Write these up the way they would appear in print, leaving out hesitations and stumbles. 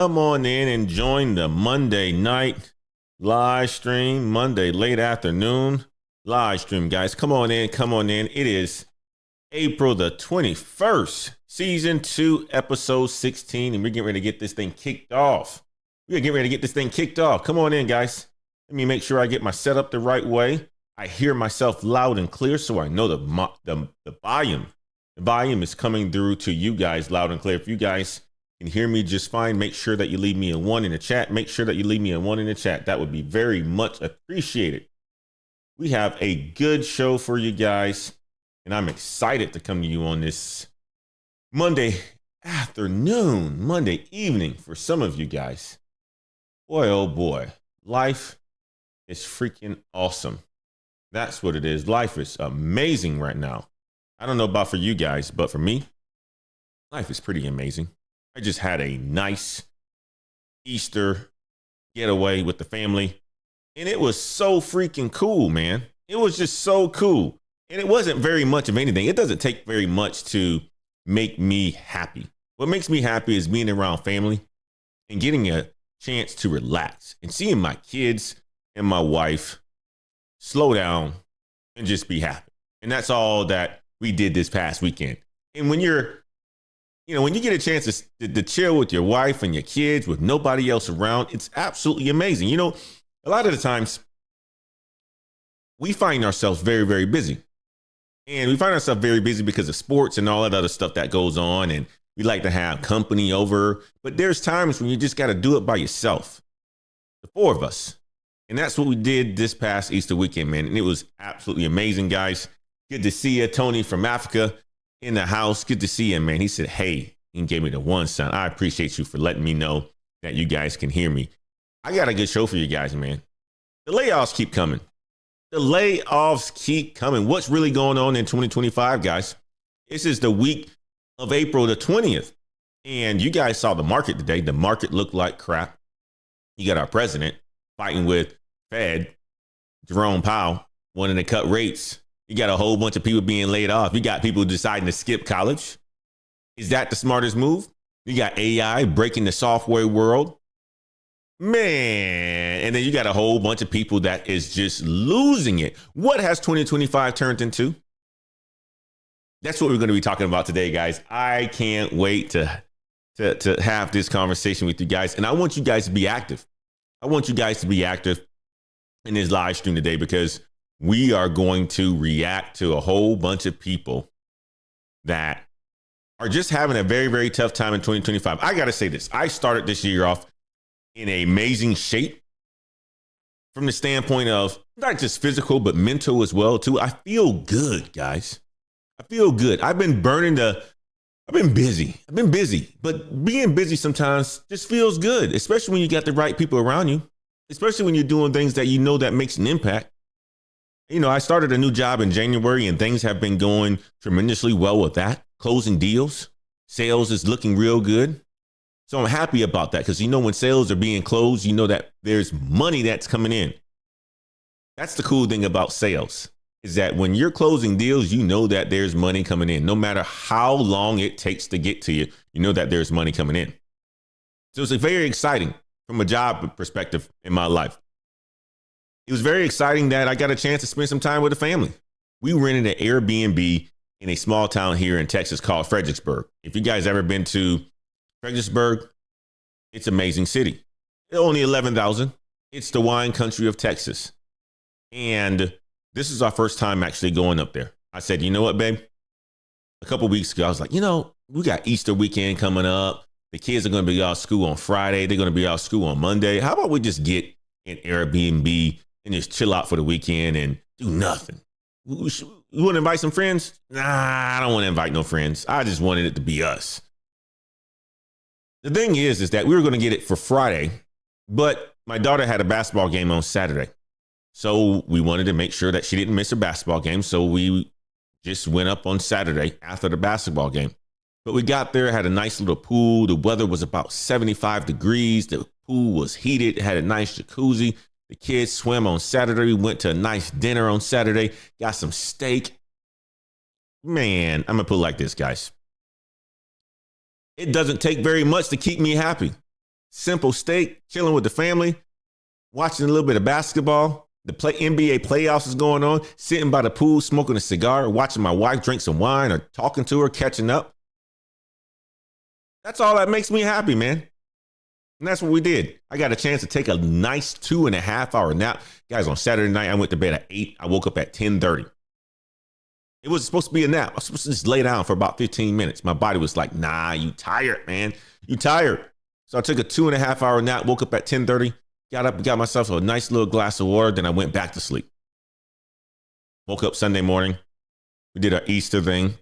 Come on in and join the Monday night live stream, Monday late afternoon live stream, guys. Come on in, come on in. It is April the 21st, season 2, episode 16, and we're getting ready to get this thing kicked off. Come on in, guys. Let me make sure I get my setup the right way. I hear myself loud and clear, so I know the volume. The volume is coming through to you guys loud and clear. If you guys can hear me just fine, make sure that you leave me a 1 in the chat. That would be very much appreciated. We have a good show for you guys, and I'm excited to come to you on this Monday afternoon, Monday evening for some of you guys. Boy, oh boy, life is freaking awesome. That's what it is. Life is amazing right now. I don't know about for you guys, but for me, life is pretty amazing. I just had a nice Easter getaway with the family, and it was so freaking cool, man. It was just so cool. And it wasn't very much of anything. It doesn't take very much to make me happy. What makes me happy is being around family and getting a chance to relax and seeing my kids and my wife slow down and just be happy. And that's all that we did this past weekend. And when when you get a chance to chill with your wife and your kids with nobody else around, it's absolutely amazing. A lot of the times we find ourselves very, very busy. And we find ourselves very busy because of sports and all that other stuff that goes on. And we like to have company over. But there's times when you just got to do it by yourself. The four of us. And that's what we did this past Easter weekend, man. And it was absolutely amazing, guys. Good to see you, Tony from Africa in the house. Good to see him, man. He said, hey, he gave me the one son. I appreciate you for letting me know that you guys can hear me. I got a good show for you guys, man. The layoffs keep coming. What's really going on in 2025, guys? This is the week of April the 20th. And you guys saw the market today. The market looked like crap. You got our president fighting with Fed, Jerome Powell, wanting to cut rates. You got a whole bunch of people being laid off. You got people deciding to skip college. Is that the smartest move? You got AI breaking the software world. Man, and then you got a whole bunch of people that is just losing it. What has 2025 turned into? That's what we're going to be talking about today, guys. I can't wait to have this conversation with you guys. And I want you guys to be active. in this live stream today because we are going to react to a whole bunch of people that are just having a very, very tough time in 2025. I got to say this. I started this year off in an amazing shape from the standpoint of not just physical, but mental as well, too. I feel good, guys. I feel good. I've been busy, but being busy sometimes just feels good, especially when you got the right people around you, especially when you're doing things that that makes an impact. I started a new job in January and things have been going tremendously well with that. Closing deals, sales is looking real good. So I'm happy about that because, when sales are being closed, that there's money that's coming in. That's the cool thing about sales is that when you're closing deals, that there's money coming in. No matter how long it takes to get to you, that there's money coming in. So it's very exciting from a job perspective in my life. It was very exciting that I got a chance to spend some time with the family. We rented an Airbnb in a small town here in Texas called Fredericksburg. If you guys ever been to Fredericksburg, it's an amazing city. It's only 11,000. It's the wine country of Texas. And this is our first time actually going up there. I said, you know what, babe? A couple weeks ago, I was like, we got Easter weekend coming up. The kids are going to be out of school on Friday. They're going to be out of school on Monday. How about we just get an Airbnb and just chill out for the weekend and do nothing? You want to invite some friends? Nah, I don't want to invite no friends. I just wanted it to be us. The thing is that we were going to get it for Friday, but my daughter had a basketball game on Saturday. So we wanted to make sure that she didn't miss her basketball game. So we just went up on Saturday after the basketball game. But we got there, had a nice little pool. The weather was about 75 degrees. The pool was heated, had a nice jacuzzi. The kids swam on Saturday. We went to a nice dinner on Saturday, got some steak. Man, I'm going to put it like this, guys. It doesn't take very much to keep me happy. simple steak, chilling with the family, watching a little bit of basketball. The NBA playoffs is going on, sitting by the pool, smoking a cigar, watching my wife drink some wine or talking to her, catching up. That's all that makes me happy, man. And that's what we did. I got a chance to take a nice 2.5 hour nap. Guys, on Saturday night, I went to bed at 8. I woke up at 10:30. It was supposed to be a nap. I was supposed to just lay down for about 15 minutes. My body was like, nah, you tired, man. You tired. So I took a 2.5 hour nap, woke up at 10:30, got up and got myself a nice little glass of water. Then I went back to sleep. Woke up Sunday morning. We did our Easter thing.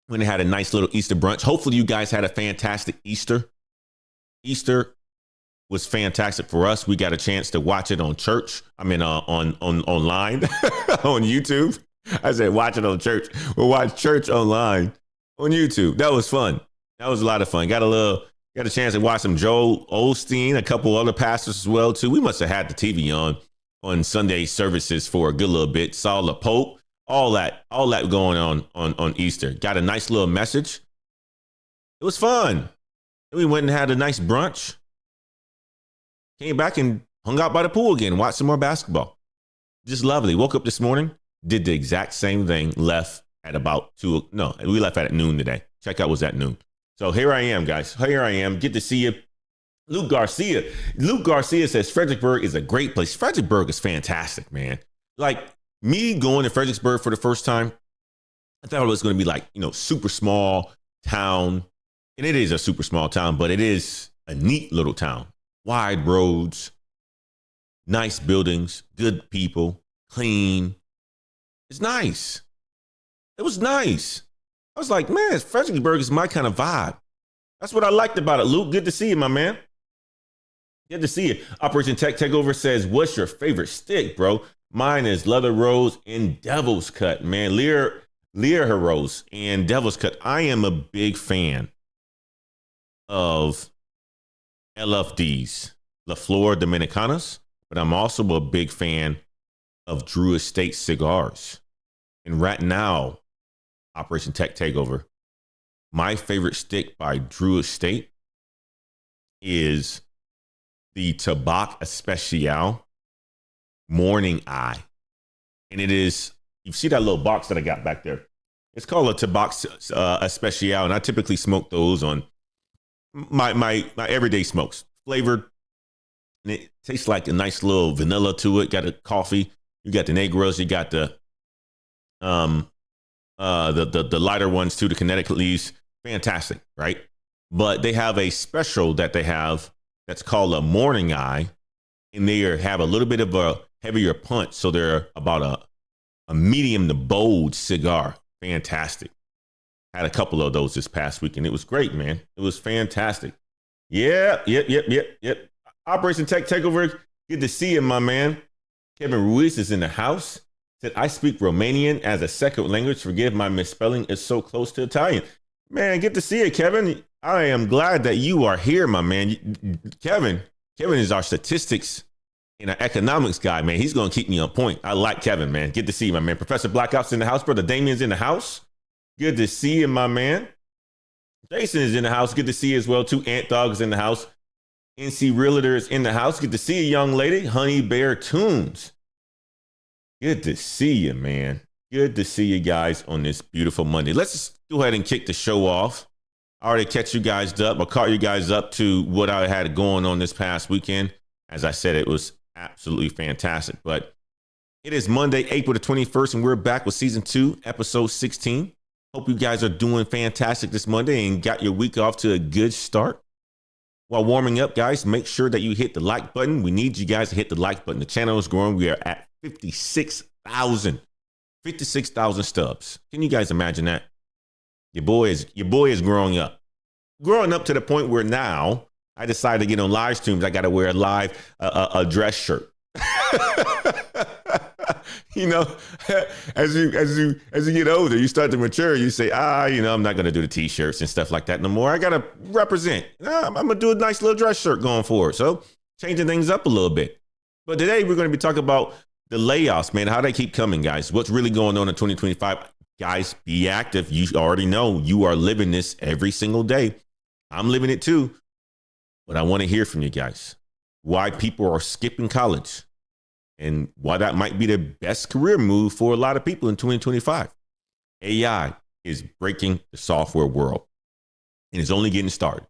Went and had a nice little Easter brunch. Hopefully you guys had a fantastic Easter. Easter was fantastic for us. We got a chance to watch it on church. I mean, on online on YouTube. I said, watch it on church. We'll watch church online on YouTube. That was fun. That was a lot of fun. Got a chance to watch some Joel Osteen, a couple other pastors as well too. We must have had the TV on Sunday services for a good little bit. Saw the Pope, all that going on Easter. Got a nice little message. It was fun. We went and had a nice brunch. Came back and hung out by the pool again. Watched some more basketball. Just lovely. Woke up this morning. Did the exact same thing. Left at about 2. No, we left at noon today. Checkout was at noon. So here I am, guys. Here I am. Get to see you. Luke Garcia. Luke Garcia says Fredericksburg is a great place. Fredericksburg is fantastic, man. Like me going to Fredericksburg for the first time, I thought it was going to be like, super small town. And it is a super small town, but it is a neat little town. Wide roads, nice buildings, good people, clean. It's nice. It was nice. I was like, man, Fredericksburg is my kind of vibe. That's what I liked about it, Luke. Good to see you, my man. Good to see you. Operation Tech Takeover says, what's your favorite stick, bro? Mine is Leather Rose and Devil's Cut, man. Lear Rose and Devil's Cut. I am a big fan of LFDs, La Flor Dominicanas, but I'm also a big fan of Drew Estate cigars. And right now, Operation Tech Takeover, my favorite stick by Drew Estate is the Tabac Especial Morning Eye. And it is, you see that little box that I got back there? It's called a Tabac Especial, and I typically smoke those on my everyday smokes. Flavored, and it tastes like a nice little vanilla to it. Got a coffee. You got the Negros. You got the lighter ones too, the Connecticut leaves. Fantastic, right? But they have a special that they have that's called a Morning Eye, and they have a little bit of a heavier punch. So they're about a medium to bold cigar. Fantastic. Had a couple of those this past week, and it was great, man. It was fantastic. Yep. Operation Tech Takeover. Good to see you, my man. Kevin Ruiz is in the house. Said, I speak Romanian as a second language. Forgive my misspelling. It's so close to Italian. Man, good to see you, Kevin. I am glad that you are here, my man. Kevin is our statistics and our economics guy, man. He's going to keep me on point. I like Kevin, man. Good to see you, my man. Professor Blackout's in the house. Brother Damien's in the house. Good to see you, my man. Jason is in the house. Good to see you as well, too. Ant Dog is in the house. NC Realtor is in the house. Good to see you, young lady. Honey Bear Tunes. Good to see you, man. Good to see you guys on this beautiful Monday. Let's just go ahead and kick the show off. I already catch you guys up. I caught you guys up to what I had going on this past weekend. As I said, it was absolutely fantastic. But it is Monday, April the 21st, and we're back with season 2, episode 16. Hope you guys are doing fantastic this Monday and got your week off to a good start. While warming up, guys, make sure that you hit the like button. We need you guys to hit the like button. The channel is growing. We are at 56,000 stubs. Can you guys imagine that? Your boy is growing up to the point where now I decided to get on live streams. I got to wear a dress shirt. As you get older, you start to mature. You say, I'm not going to do the t-shirts and stuff like that no more. I got to represent. I'm going to do a nice little dress shirt going forward. So changing things up a little bit. But today we're going to be talking about the layoffs, man, how they keep coming, guys. What's really going on in 2025? Guys, be active. You already know you are living this every single day. I'm living it too. But I want to hear from you guys why people are skipping college and why that might be the best career move for a lot of people in 2025. AI is breaking the software world and it's only getting started.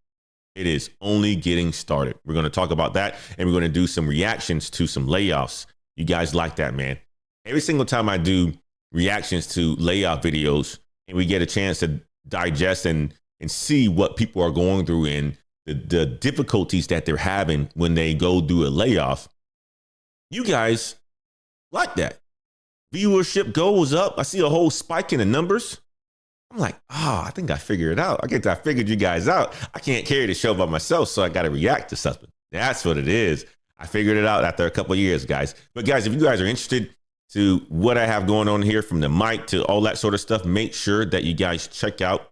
It is only getting started. We're going to talk about that and we're going to do some reactions to some layoffs. You guys like that, man. Every single time I do reactions to layoff videos and we get a chance to digest and see what people are going through and the difficulties that they're having when they go through a layoff, you guys like that. Viewership goes up. I see a whole spike in the numbers. I'm like, I think I figured it out. I figured you guys out. I can't carry the show by myself, so I got to react to something. That's what it is. I figured it out after a couple of years, guys. But guys, if you guys are interested to what I have going on here, from the mic to all that sort of stuff, make sure that you guys check out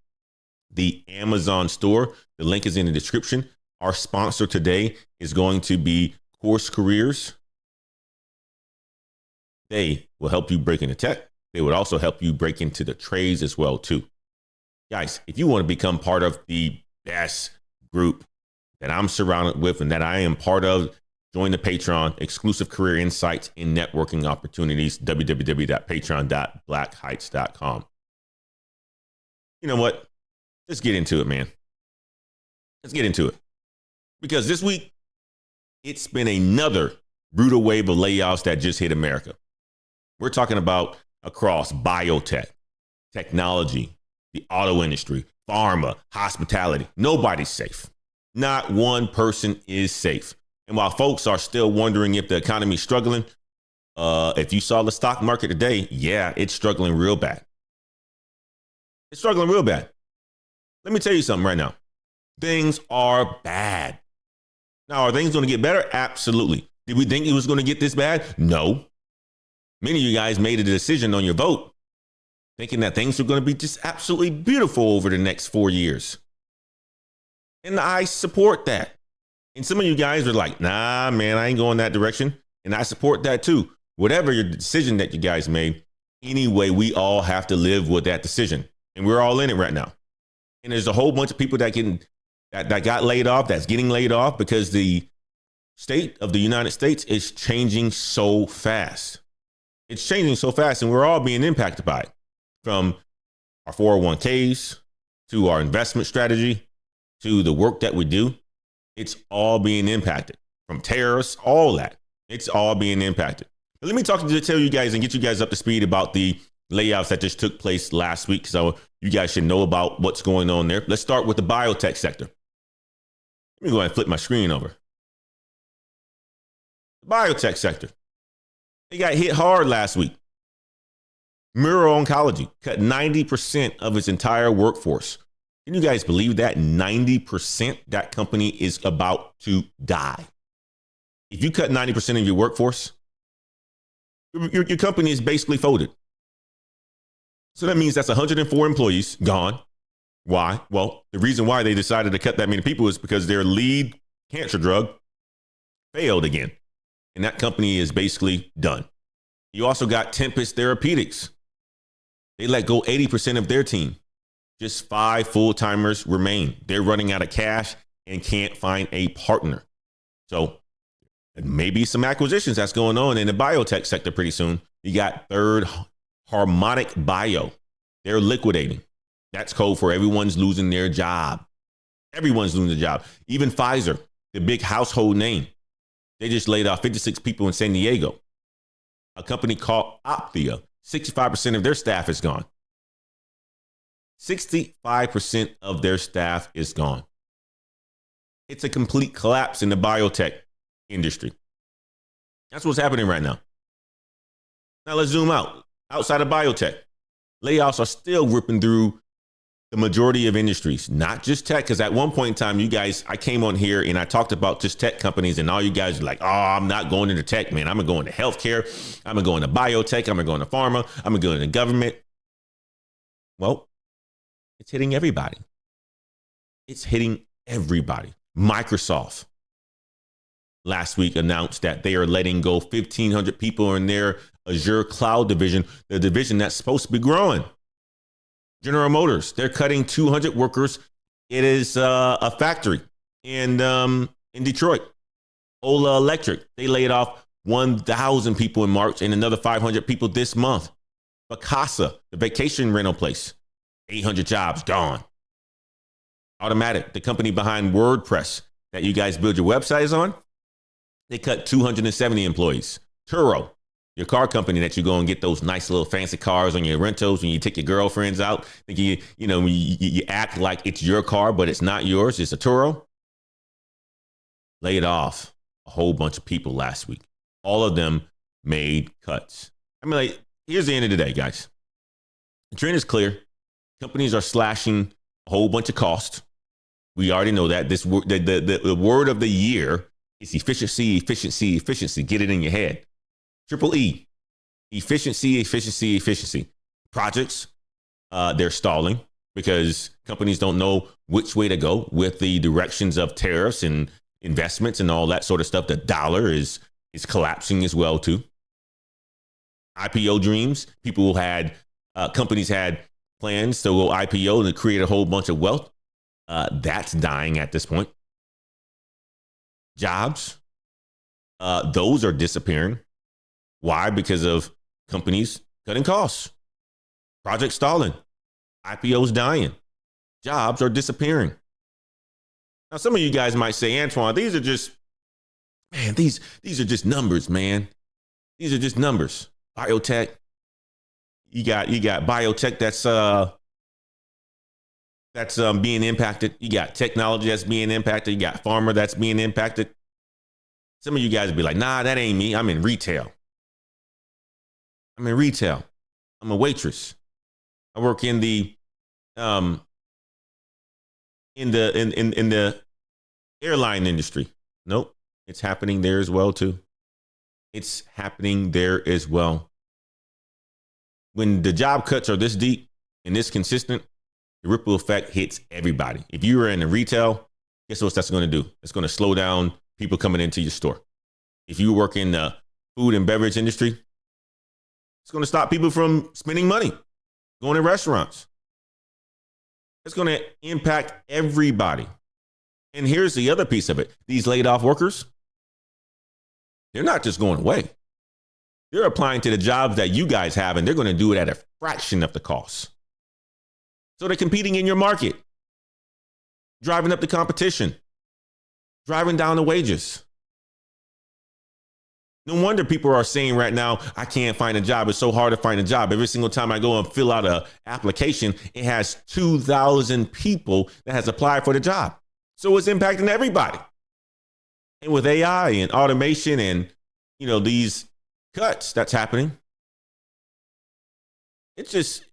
the Amazon store. The link is in the description. Our sponsor today is going to be Course Careers. They will help you break into tech. They would also help you break into the trades as well, too. Guys, if you want to become part of the best group that I'm surrounded with and that I am part of, join the Patreon, exclusive career insights and networking opportunities, www.patreon.blackheights.com. You know what? Let's get into it, man. Let's get into it. Because this week, it's been another brutal wave of layoffs that just hit America. We're talking about across biotech, technology, the auto industry, pharma, hospitality. Nobody's safe. Not one person is safe. And while folks are still wondering if the economy's struggling, if you saw the stock market today, yeah, it's struggling real bad. It's struggling real bad. Let me tell you something right now. Things are bad. Now, are things going to get better? Absolutely. Did we think it was going to get this bad? No. Many of you guys made a decision on your vote thinking that things are going to be just absolutely beautiful over the next 4 years. And I support that. And some of you guys are like, nah, man, I ain't going that direction. And I support that too. Whatever your decision that you guys made, anyway, we all have to live with that decision. And we're all in it right now. And there's a whole bunch of people that got laid off, that's getting laid off because the state of the United States is changing so fast. It's changing so fast and we're all being impacted by it, from our 401ks to our investment strategy to the work that we do. It's all being impacted, from tariffs, all that. It's all being impacted. But let me tell you guys and get you guys up to speed about the layoffs that just took place last week, so you guys should know about what's going on there. Let's start with the biotech sector. Let me go ahead and flip my screen over. The biotech sector. They got hit hard last week. Muro Oncology cut 90% of its entire workforce. Can you guys believe that? 90%, that company is about to die. If you cut 90% of your workforce, your company is basically folded. So that means that's 104 employees gone. Why? Well, the reason why they decided to cut that many people is because their lead cancer drug failed again. And that company is basically done. You also got Tempest Therapeutics. They let go 80% of their team. Just 5 full-timers remain. They're running out of cash and can't find a partner. So maybe some acquisitions that's going on in the biotech sector pretty soon. You got Third Harmonic Bio. They're liquidating. That's code for everyone's losing their job. Everyone's losing their job. Even Pfizer, the big household name. They just laid off 56 people in San Diego. A company called Opthea, 65% of their staff is gone. 65% of their staff is gone. It's a complete collapse in the biotech industry. That's what's happening right now. Now let's zoom out. Outside of biotech, layoffs are still ripping through the majority of industries, not just tech. Because at one point in time, you guys, I came on here and I talked about just tech companies, and all you guys are like, oh, I'm not going into tech, man. I'm going to go into healthcare. I'm going to go into biotech. I'm going to go into pharma. I'm going to go into government. Well, it's hitting everybody. It's hitting everybody. Microsoft last week announced that they are letting go 1,500 people in their Azure cloud division, the division that's supposed to be growing. General Motors, they're cutting 200 workers. It is a factory in In Detroit, Ola Electric, they laid off 1,000 people in March and another 500 people this month. Vacasa, the vacation rental place, 800 jobs gone. Automatic, the company behind WordPress that you guys build your websites on, they cut 270 employees. Turo, your car company that you go and get those nice little fancy cars on your rentals when you take your girlfriends out. You act like it's your car, but it's not yours. It's a Turo. Laid off a whole bunch of people last week. All of them made cuts. I mean, like, here's the end of the day, guys. The trend is clear. Companies are slashing a whole bunch of costs. We already know that. The word of the year is efficiency, efficiency, efficiency. Get it in your head. Triple E, efficiency, efficiency, efficiency. Projects, they're stalling because companies don't know which way to go with the directions of tariffs and investments and all that sort of stuff. The dollar is collapsing as well too. IPO dreams, companies had plans to go IPO and to create a whole bunch of wealth. That's dying at this point. Jobs, those are disappearing. Why? Because of companies cutting costs, projects stalling, IPOs dying, jobs are disappearing. Now, some of you guys might say, Antoine, these are just numbers, man. These are just numbers. Biotech, you got biotech that's being impacted. You got technology that's being impacted. You got pharma that's being impacted. Some of you guys would be like, nah, that ain't me. I'm in retail. I'm a waitress. I work in the in the airline industry. Nope, it's happening there as well too. It's happening there as well. When the job cuts are this deep and this consistent, the ripple effect hits everybody. If you are in the retail, guess what that's going to do? It's going to slow down people coming into your store. If you work in the food and beverage industry, it's going to stop people from spending money, going to restaurants. It's going to impact everybody. And here's the other piece of it. These laid off workers, they're not just going away. They're applying to the jobs that you guys have, and they're going to do it at a fraction of the cost. So they're competing in your market, driving up the competition, driving down the wages. No wonder people are saying right now, I can't find a job. It's so hard to find a job. Every single time I go and fill out an application, it has 2,000 people that has applied for the job. So it's impacting everybody. And with AI and automation and, these cuts that's happening, it's just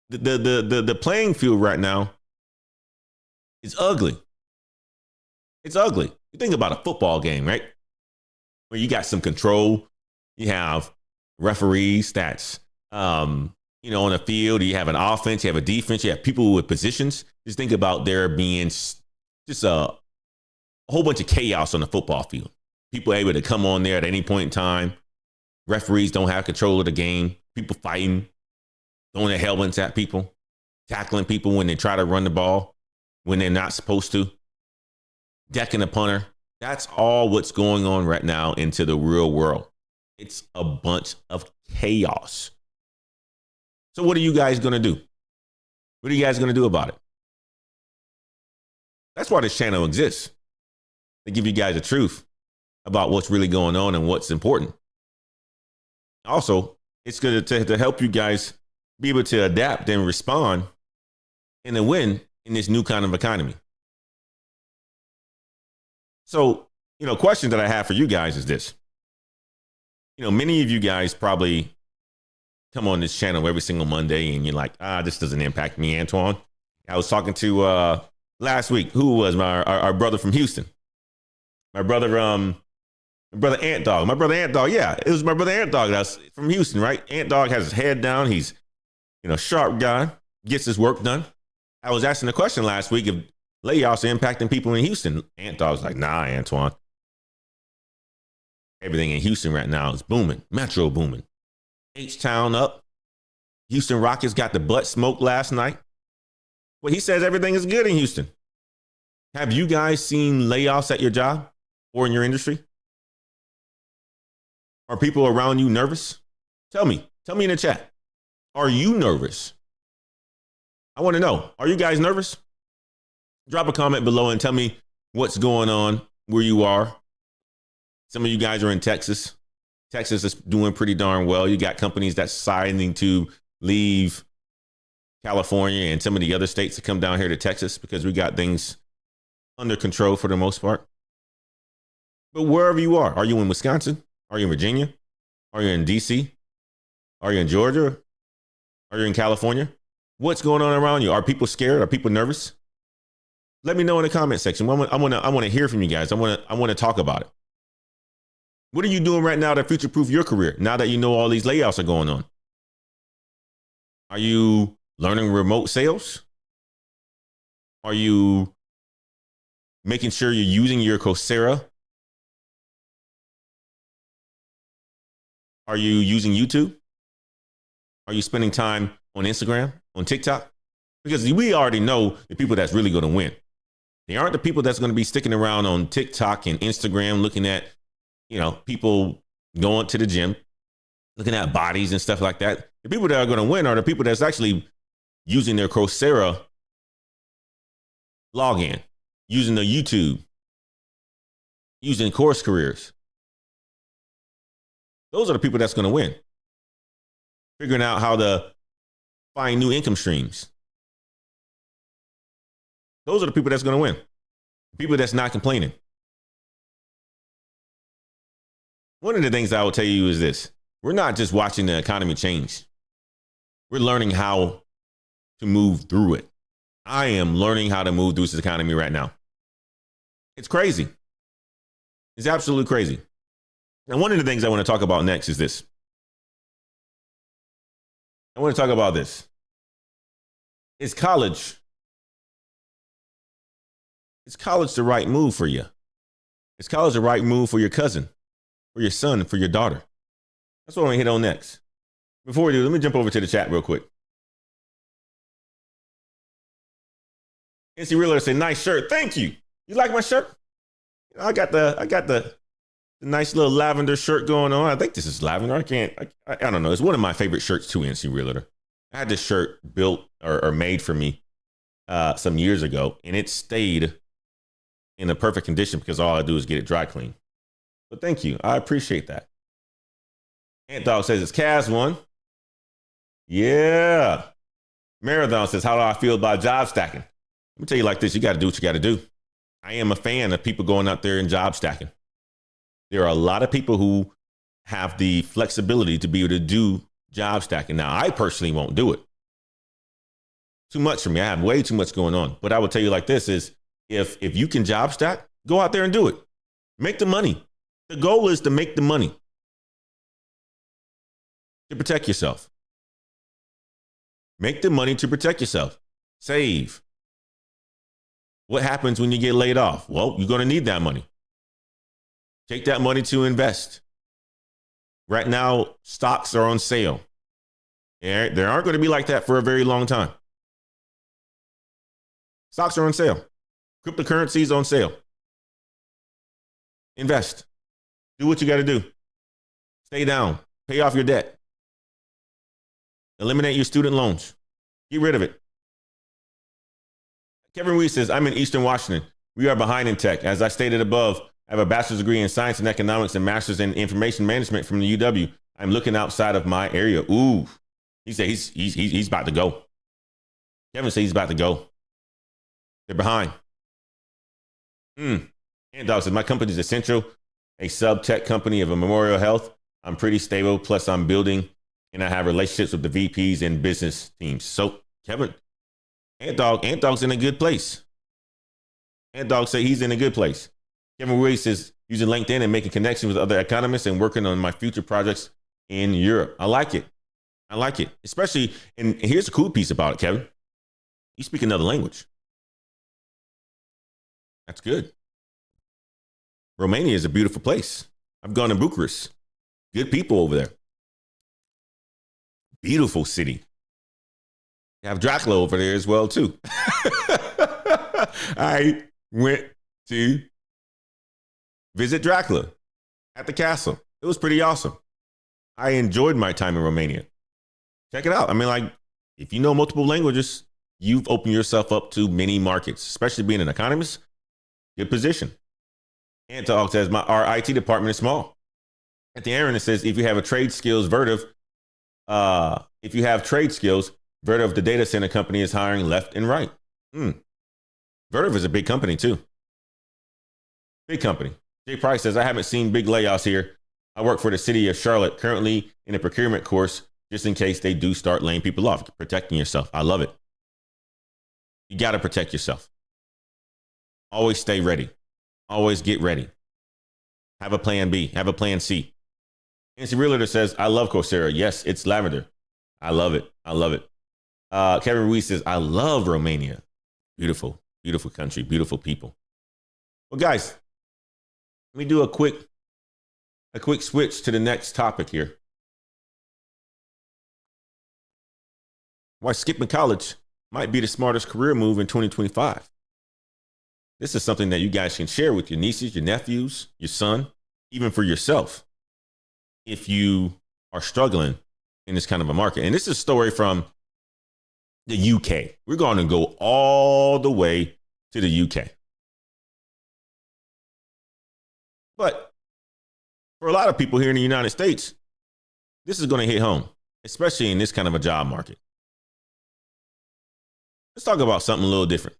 the playing field right now is ugly. It's ugly. You think about a football game, right? Where you got some control, you have referees that's, on the field, you have an offense, you have a defense, you have people with positions. Just think about there being just a whole bunch of chaos on the football field. People able to come on there at any point in time. Referees don't have control of the game. People fighting, throwing their helmets at people, tackling people when they try to run the ball when they're not supposed to, decking a punter. That's all what's going on right now into the real world. It's a bunch of chaos. So what are you guys going to do? What are you guys going to do about it? That's why this channel exists. To give you guys the truth about what's really going on and what's important. Also, it's good to help you guys be able to adapt and respond and to win in this new kind of economy. So, question that I have for you guys is this. Many of you guys probably come on this channel every single Monday and you're like, this doesn't impact me, Antoine. I was talking to last week, who was our brother from Houston? My brother Ant Dog. Yeah, it was my brother Ant Dog that's from Houston, right? Ant Dog has his head down. He's, sharp guy, gets his work done. I was asking the question last week if layoffs are impacting people in Houston. Ant Dog's like, nah, Antoine. Everything in Houston right now is booming. Metro booming. H-Town up. Houston Rockets got the butt smoke last night. Well, he says everything is good in Houston. Have you guys seen layoffs at your job? or in your industry? Are people around you nervous? Tell me in the chat. Are you nervous? I want to know. Are you guys nervous? Drop a comment below and tell me what's going on where you are. Some of you guys are in Texas. Texas is doing pretty darn well. You got companies that's deciding to leave California and some of the other states to come down here to Texas because we got things under control for the most part. But wherever you are you in Wisconsin? Are you in Virginia? Are you in DC? Are you in Georgia? Are you in California? What's going on around you? Are people scared? Are people nervous? Let me know in the comment section. I want to hear from you guys. I want to talk about it. What are you doing right now to future-proof your career now that you know all these layoffs are going on? Are you learning remote sales? Are you making sure you're using your Coursera? Are you using YouTube? Are you spending time on Instagram, on TikTok? Because we already know the people that's really going to win. They aren't the people that's going to be sticking around on TikTok and Instagram looking at, people going to the gym, looking at bodies and stuff like that. The people that are going to win are the people that's actually using their Coursera login, using the YouTube, using Course Careers. Those are the people that's going to win. Figuring out how to find new income streams. Those are the people that's going to win. People that's not complaining. One of the things I will tell you is this. We're not just watching the economy change. We're learning how to move through it. I am learning how to move through this economy right now. It's crazy. It's absolutely crazy. And one of the things I want to talk about next is this. I want to talk about this. Is college the right move for you? Is college the right move for your cousin, for your son, for your daughter? That's what I want to hit on next. Before we do, let me jump over to the chat real quick. NC Realtor said, nice shirt. Thank you. You like my shirt? I got the nice little lavender shirt going on. I think this is lavender. I don't know. It's one of my favorite shirts too, NC Realtor. I had this shirt built or made for me some years ago, and it stayed in a perfect condition because all I do is get it dry clean. But thank you. I appreciate that. Ant Dog says it's Cavs won. Yeah. Marathon says, how do I feel about job stacking? Let me tell you like this. You got to do what you got to do. I am a fan of people going out there and job stacking. There are a lot of people who have the flexibility to be able to do job stacking. Now, I personally won't do it. Too much for me. I have way too much going on. But I will tell you like this is if you can job stack, go out there and do it. Make the money. The goal is to make the money. To protect yourself. Make the money to protect yourself. Save. What happens when you get laid off? Well, you're going to need that money. Take that money to invest. Right now, stocks are on sale. They aren't going to be like that for a very long time. Stocks are on sale. Cryptocurrency is on sale. Invest. Do what you got to do. Stay down. Pay off your debt. Eliminate your student loans. Get rid of it. Kevin Reese says, I'm in Eastern Washington. We are behind in tech. As I stated above, I have a bachelor's degree in science and economics and master's in information management from the UW. I'm looking outside of my area. Ooh. He said he's about to go. Kevin said he's about to go. They're behind. And Dog said, my company is Essential, a sub-tech company of a Memorial Health. I'm pretty stable. Plus, I'm building and I have relationships with the VPs and business teams. So, Kevin, Ant Dog's in a good place. Ant Dog said he's in a good place. Kevin Reese is using LinkedIn and making connections with other economists and working on my future projects in Europe. I like it. Especially, and here's the cool piece about it, Kevin. You speak another language. That's good. Romania is a beautiful place. I've gone to Bucharest. Good people over there. Beautiful city. You have Dracula over there as well, too. I went to visit Dracula at the castle. It was pretty awesome. I enjoyed my time in Romania. Check it out. I mean, like, if you know multiple languages, you've opened yourself up to many markets, especially being an economist. Good position. And Talk says, our IT department is small. At the end, it says, if you have trade skills, Vertiv, the data center company is hiring left and right. Vertiv is a big company too. Big company. Jay Price says, I haven't seen big layoffs here. I work for the city of Charlotte, currently in a procurement course, just in case they do start laying people off. Protecting yourself. I love it. You got to protect yourself. Always stay ready. Always get ready. Have a plan B. Have a plan C. Nancy Realtor says, I love Coursera. Yes, it's lavender. I love it. I love it. Kevin Ruiz says, I love Romania. Beautiful, beautiful country, beautiful people. Well, guys, let me do a quick switch to the next topic here. Why skipping college might be the smartest career move in 2025. This is something that you guys can share with your nieces, your nephews, your son, even for yourself, if you are struggling in this kind of a market. And this is a story from the UK. We're going to go all the way to the UK. But for a lot of people here in the United States, this is going to hit home, especially in this kind of a job market. Let's talk about something a little different,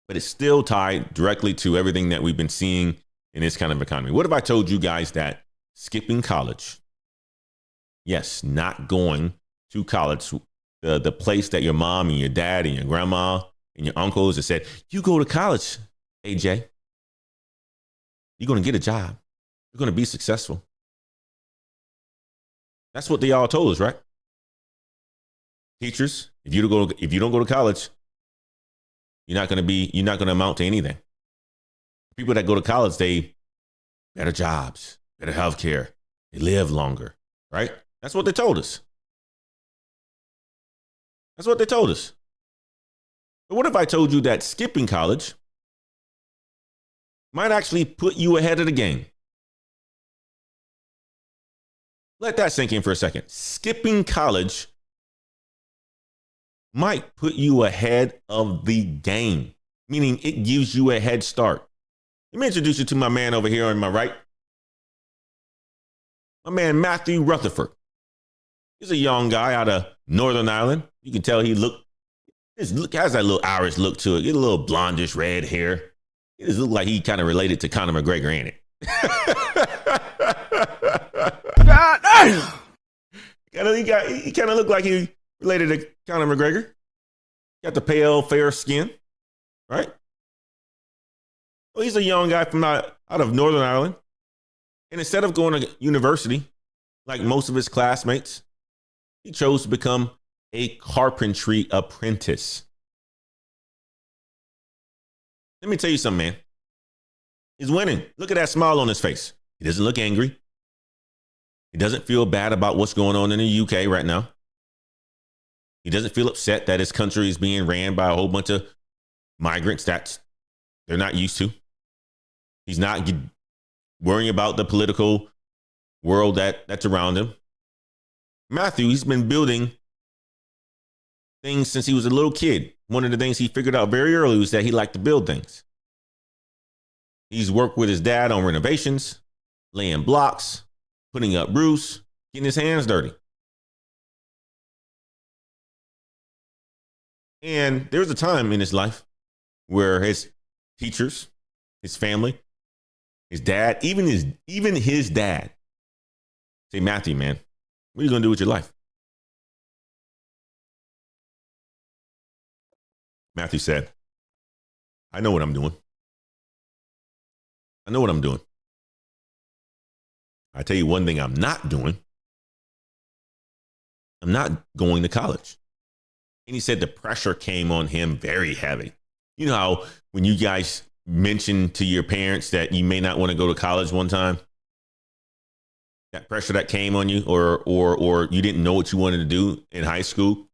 but it's still tied directly to everything that we've been seeing in this kind of economy. What if I told you guys that skipping college, yes, not going to college, the place that your mom and your dad and your grandma and your uncles have said, you go to college, AJ, you're going to get a job. You're going to be successful. That's what they all told us, right? Teachers, if you don't go to college, you're not going to amount to anything. People that go to college, they better jobs, better healthcare, they live longer, right? That's what they told us. That's what they told us. But what if I told you that skipping college might actually put you ahead of the game? Let that sink in for a second. Skipping college might put you ahead of the game, meaning it gives you a head start. Let me introduce you to my man over here on my right. My man, Matthew Rutherford. He's a young guy out of Northern Ireland. You can tell he has that little Irish look to it. Get a little blondish red hair. He just look like he kind of related to Conor McGregor, ain't it? God damn! He kind of looked like he related to Conor McGregor. Got the pale, fair skin, right? Well, he's a young guy from out of Northern Ireland. And instead of going to university, like most of his classmates, he chose to become a carpentry apprentice. Let me tell you something, man. He's winning. Look at that smile on his face. He doesn't look angry. He doesn't feel bad about what's going on in the UK right now. He doesn't feel upset that his country is being ran by a whole bunch of migrants that they're not used to. He's not worrying about the political world that's around him. Matthew, he's been building things since he was a little kid. One of the things he figured out very early was that he liked to build things. He's worked with his dad on renovations, laying blocks, putting up roofs, getting his hands dirty. And there was a time in his life where his teachers, his family, his dad, even his dad say, Matthew, man, what are you going to do with your life? Matthew said, I know what I'm doing. I know what I'm doing. I tell you one thing I'm not doing. I'm not going to college. And he said the pressure came on him very heavy. You know how when you guys mentioned to your parents that you may not want to go to college one time, that pressure that came on you, or you didn't know what you wanted to do in high school,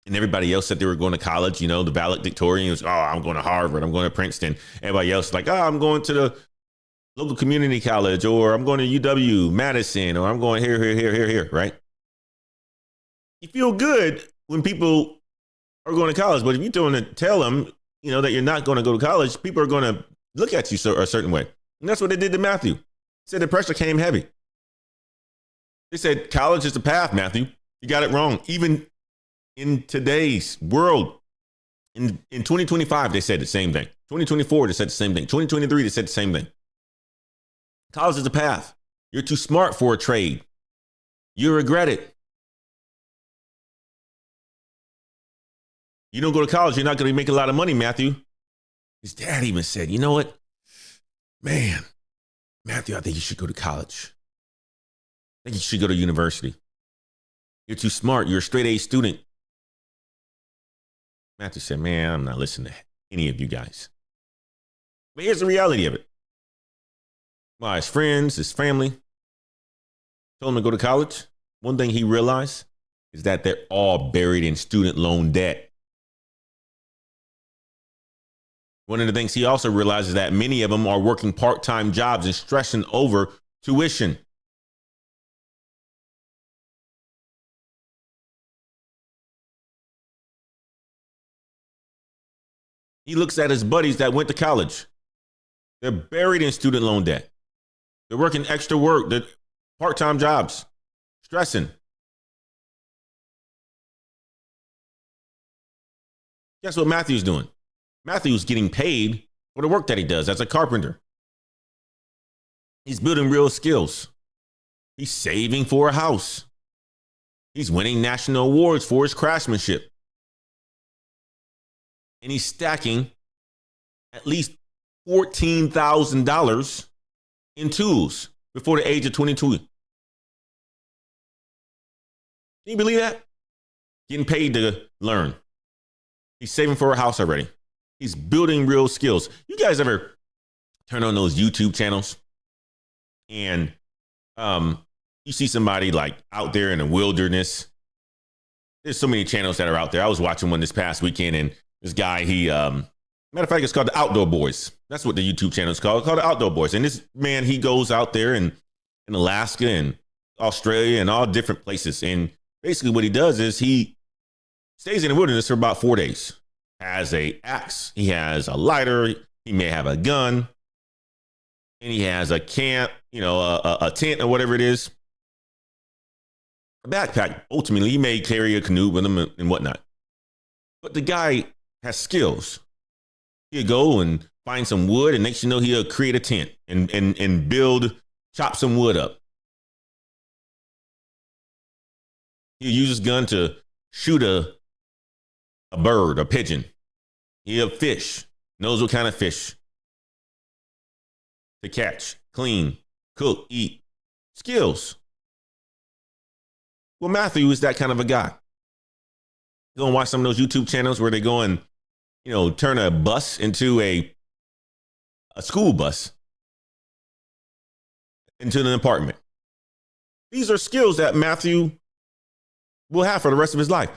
and everybody else said they were going to college, you know, the valedictorian was, oh, I'm going to Harvard, I'm going to Princeton. Everybody else like, oh, I'm going to local community college, or I'm going to UW, Madison, or I'm going here, right? You feel good when people are going to college, but if you don't tell them, that you're not going to go to college, people are going to look at you a certain way. And that's what they did to Matthew. Said the pressure came heavy. They said college is the path, Matthew. You got it wrong. Even in today's world, in 2025, they said the same thing. 2024, they said the same thing. 2023, they said the same thing. College is the path. You're too smart for a trade. You regret it. You don't go to college, you're not going to make a lot of money, Matthew. His dad even said, you know what? Man, Matthew, I think you should go to college. I think you should go to university. You're too smart. You're a straight A student. Matthew said, man, I'm not listening to any of you guys. But here's the reality of it. Well, his friends, his family told him to go to college. One thing he realized is that they're all buried in student loan debt. One of the things he also realizes is that many of them are working part-time jobs and stressing over tuition. He looks at his buddies that went to college. They're buried in student loan debt. They're working extra work. They're part-time jobs, stressing. Guess what Matthew's doing? Matthew's getting paid for the work that he does as a carpenter. He's building real skills. He's saving for a house. He's winning national awards for his craftsmanship. And he's stacking at least $14,000 in tools before the age of 22. Can you believe that? Getting paid to learn. He's saving for a house already. He's building real skills. You guys ever turn on those YouTube channels and you see somebody like out there in the wilderness? There's so many channels that are out there. I was watching one this past weekend, and this guy, matter of fact, it's called the Outdoor Boys. That's what the YouTube channel is called. It's called the Outdoor Boys. And this man, he goes out there in Alaska and Australia and all different places. And basically what he does is he stays in the wilderness for about 4 days. Has a axe, he has a lighter, he may have a gun, and he has a camp, a tent or whatever it is. A backpack. Ultimately, he may carry a canoe with him and whatnot. But the guy has skills. He'll go and find some wood, and next you know, he'll create a tent and chop some wood up. He'll use his gun to shoot a bird, a pigeon. He'll fish, knows what kind of fish to catch, clean, cook, eat. Skills. Well, Matthew is that kind of a guy. Go and watch some of those YouTube channels where they go and, turn a bus into a school bus into an apartment. These are skills that Matthew will have for the rest of his life.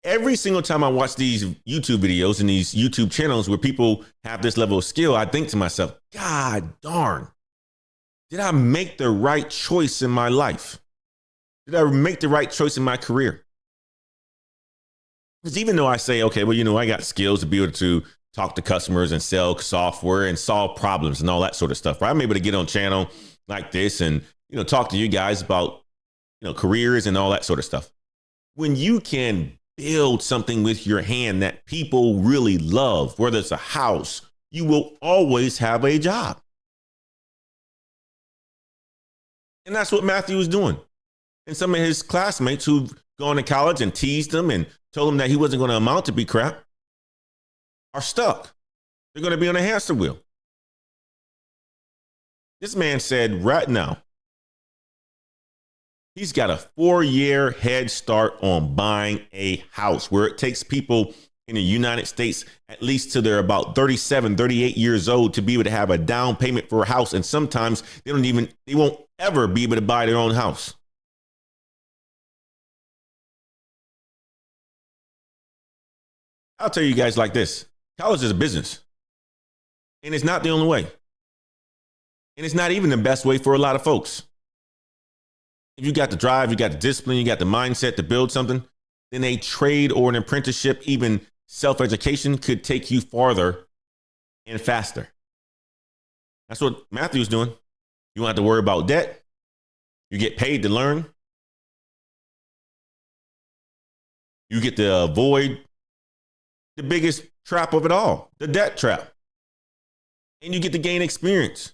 Every single time I watch these YouTube videos and these YouTube channels where people have this level of skill, I think to myself, God darn, did I make the right choice in my life? Did I make the right choice in my career? Because even though I say, okay, well, I got skills to be able to talk to customers and sell software and solve problems and all that sort of stuff, right? I'm able to get on a channel like this and, talk to you guys about, careers and all that sort of stuff. When you can build something with your hand that people really love, whether it's a house, you will always have a job. And that's what Matthew is doing. And some of his classmates who've gone to college and teased him and told him that he wasn't going to amount to be crap are stuck. They're going to be on a hamster wheel. This man said right now, he's got a 4-year head start on buying a house, where it takes people in the United States at least till they're about 37, 38 years old to be able to have a down payment for a house. And sometimes they won't ever be able to buy their own house. I'll tell you guys like this. College is a business. And it's not the only way. And it's not even the best way for a lot of folks. If you got the drive, you got the discipline, you got the mindset to build something, then a trade or an apprenticeship, even self-education, could take you farther and faster. That's what Matthew's doing. You don't have to worry about debt. You get paid to learn. You get to avoid the biggest trap of it all, the debt trap. And you get to gain experience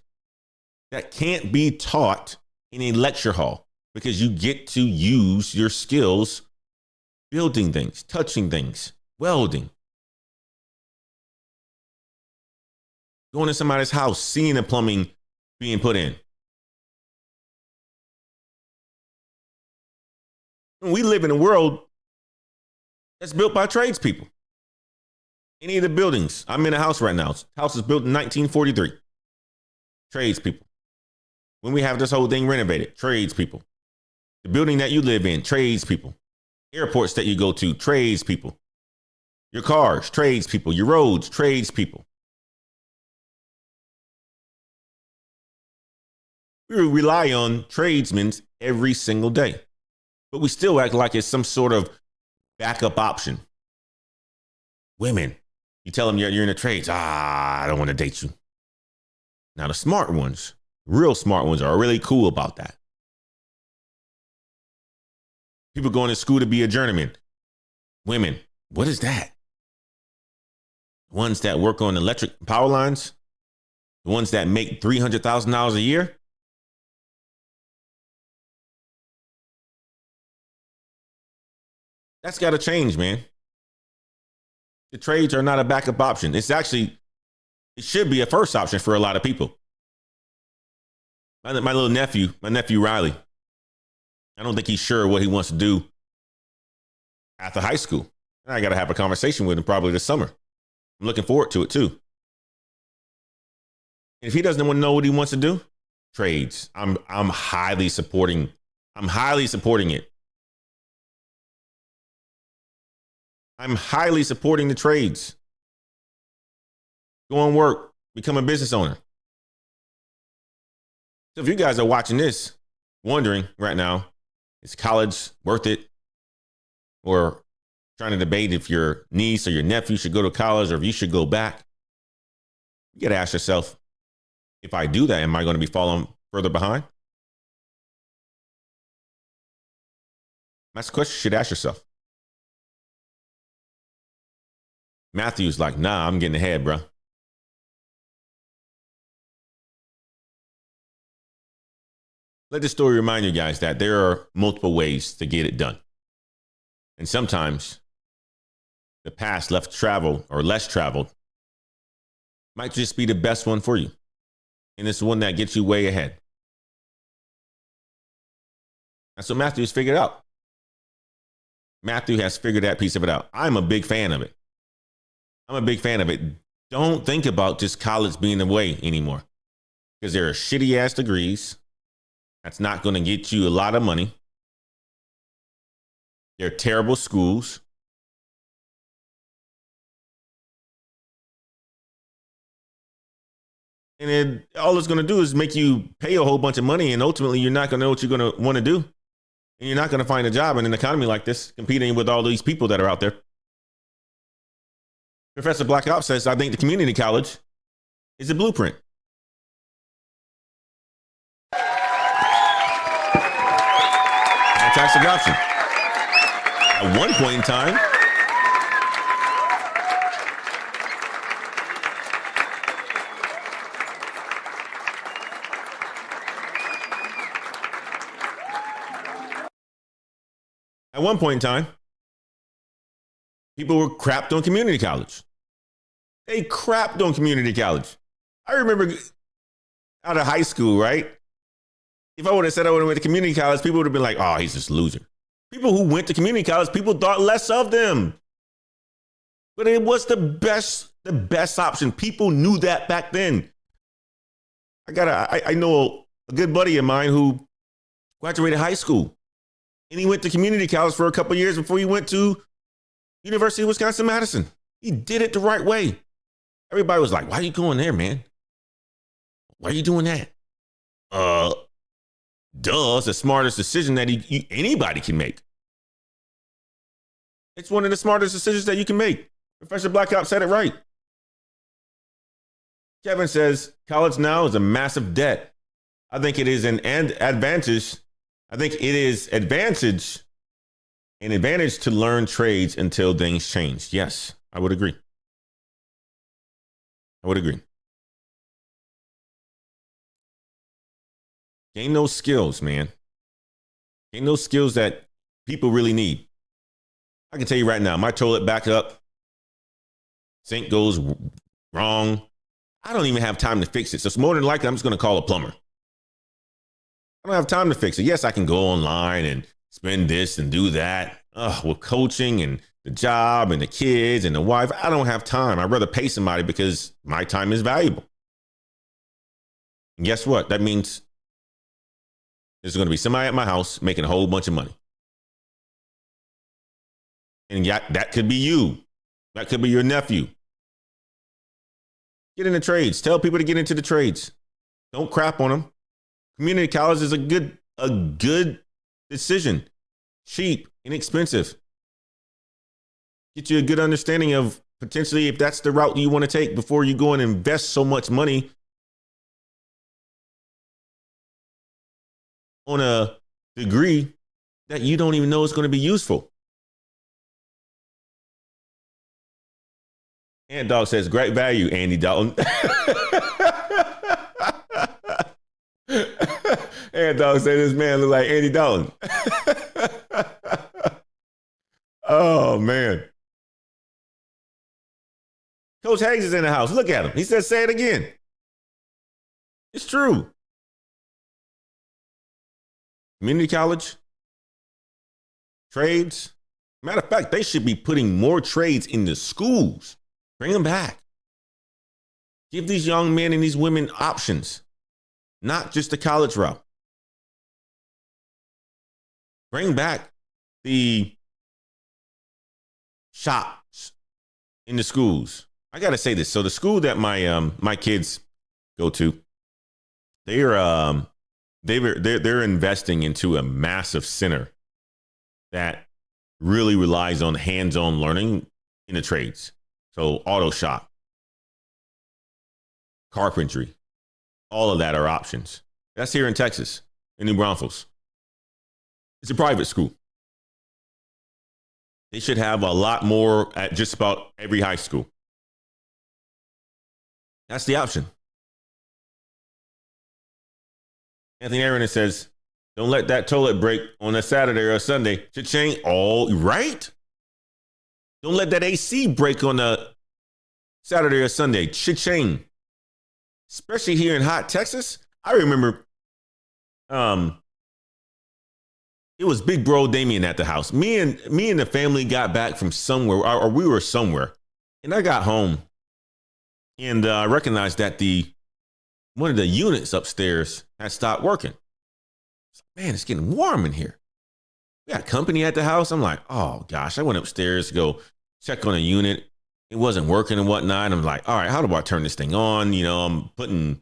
that can't be taught in a lecture hall, because you get to use your skills building things, touching things, welding, going to somebody's house, seeing the plumbing being put in. We live in a world that's built by tradespeople. Any of the buildings, I'm in a house right now. The house was built in 1943. Tradespeople. When we have this whole thing renovated, tradespeople. The building that you live in, tradespeople. Airports that you go to, tradespeople. Your cars, tradespeople. Your roads, tradespeople. We rely on tradesmen every single day, but we still act like it's some sort of backup option. Women, you tell them you're in the trades. I don't want to date you. Now the smart ones, real smart ones, are really cool about that. People going to school to be a journeyman. Women, what is that? The ones that work on electric power lines, the ones that make $300,000 a year. That's got to change, man. The trades are not a backup option. It should be a first option for a lot of people. My little nephew, my nephew Riley, I don't think he's sure what he wants to do after high school. And I got to have a conversation with him probably this summer. I'm looking forward to it too. And if he doesn't want to know what he wants to do, trades. I'm highly supporting it. I'm highly supporting the trades. Go and work, become a business owner. So if you guys are watching this, wondering right now, is college worth it? Or trying to debate if your niece or your nephew should go to college or if you should go back, you got to ask yourself, if I do that, am I going to be falling further behind? That's the question you should ask yourself. Matthew's like, nah, I'm getting ahead, bro. Let this story remind you guys that there are multiple ways to get it done. And sometimes the path left traveled or less traveled might just be the best one for you. And it's the one that gets you way ahead. That's what Matthew has figured out. Matthew has figured that piece of it out. I'm a big fan of it. Don't think about just college being the way anymore, because there are shitty ass degrees. That's not going to get you a lot of money. They're terrible schools. And all it's going to do is make you pay a whole bunch of money, and ultimately you're not going to know what you're going to want to do. And you're not going to find a job in an economy like this, competing with all these people that are out there. Professor Black Ops says, I think the community college is a blueprint. Fantastic option. At one point in time, people were crapped on community college. They crapped on community college. I remember out of high school, right? If I would have said I would have went to community college, people would have been like, oh, he's just a loser. People who went to community college, people thought less of them. But it was the best option. People knew that back then. I know a good buddy of mine who graduated high school. And he went to community college for a couple of years before he went to University of Wisconsin-Madison. He did it the right way. Everybody was like, why are you going there, man? Why are you doing that? Uh, Duh, it's the smartest decision that anybody can make. It's one of the smartest decisions that you can make. Professor Blackout said it right. Kevin says college now is a massive debt. I think it is an advantage. I think it is an advantage to learn trades until things change. Yes, I would agree. I would agree. Gain those skills, man. Gain those skills that people really need. I can tell you right now, my toilet back up, sink goes wrong. I don't even have time to fix it. So it's more than likely I'm just going to call a plumber. I don't have time to fix it. Yes, I can go online and spend this and do that. With coaching and the job and the kids and the wife, I don't have time. I'd rather pay somebody because my time is valuable. And guess what? That means there's going to be somebody at my house making a whole bunch of money. And that could be you. That could be your nephew. Get into trades. Tell people to get into the trades. Don't crap on them. Community college is a good decision. Cheap, inexpensive. Get you a good understanding of potentially if that's the route you want to take before you go and invest so much money on a degree that you don't even know is going to be useful. And Dog says, great value, Andy Dalton. And Dog said, this man look like Andy Dalton. Oh, man. Coach Hayes is in the house. Look at him. He said, say it again. It's true. Community college, trades. Matter of fact, they should be putting more trades in the schools. Bring them back. Give these young men and these women options, not just the college route. Bring back the shops in the schools. I got to say this. So the school that my kids go to, they're investing into a massive center that really relies on hands-on learning in the trades. So auto shop, carpentry, all of that are options. That's here in Texas, in New Braunfels. It's a private school. They should have a lot more at just about every high school. That's the option. Anthony Aaron says, don't let that toilet break on a Saturday or a Sunday. Cha-ching. All right. Don't let that AC break on a Saturday or Sunday. Cha-ching. Especially here in hot Texas. I remember it was Big Bro Damien at the house. Me and the family got back from somewhere, or we were somewhere. And I got home and I recognized that one of the units upstairs had stopped working. Man, it's getting warm in here. We got company at the house. I'm like, oh gosh, I went upstairs to go check on a unit. It wasn't working and whatnot. I'm like, all right, how do I turn this thing on? You know, I'm putting,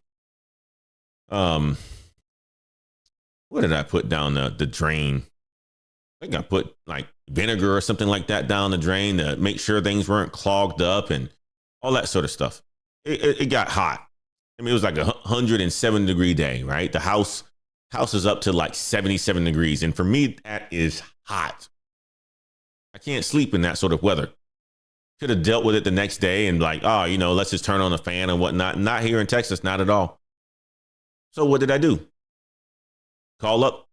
what did I put down the drain? I think I put like vinegar or something like that down the drain to make sure things weren't clogged up and all that sort of stuff. It got hot. I mean, it was like 107-degree day, right? The house is up to like 77 degrees. And for me, that is hot. I can't sleep in that sort of weather. Could have dealt with it the next day and like, oh, you know, let's just turn on the fan and whatnot. Not here in Texas, not at all. So what did I do? Call up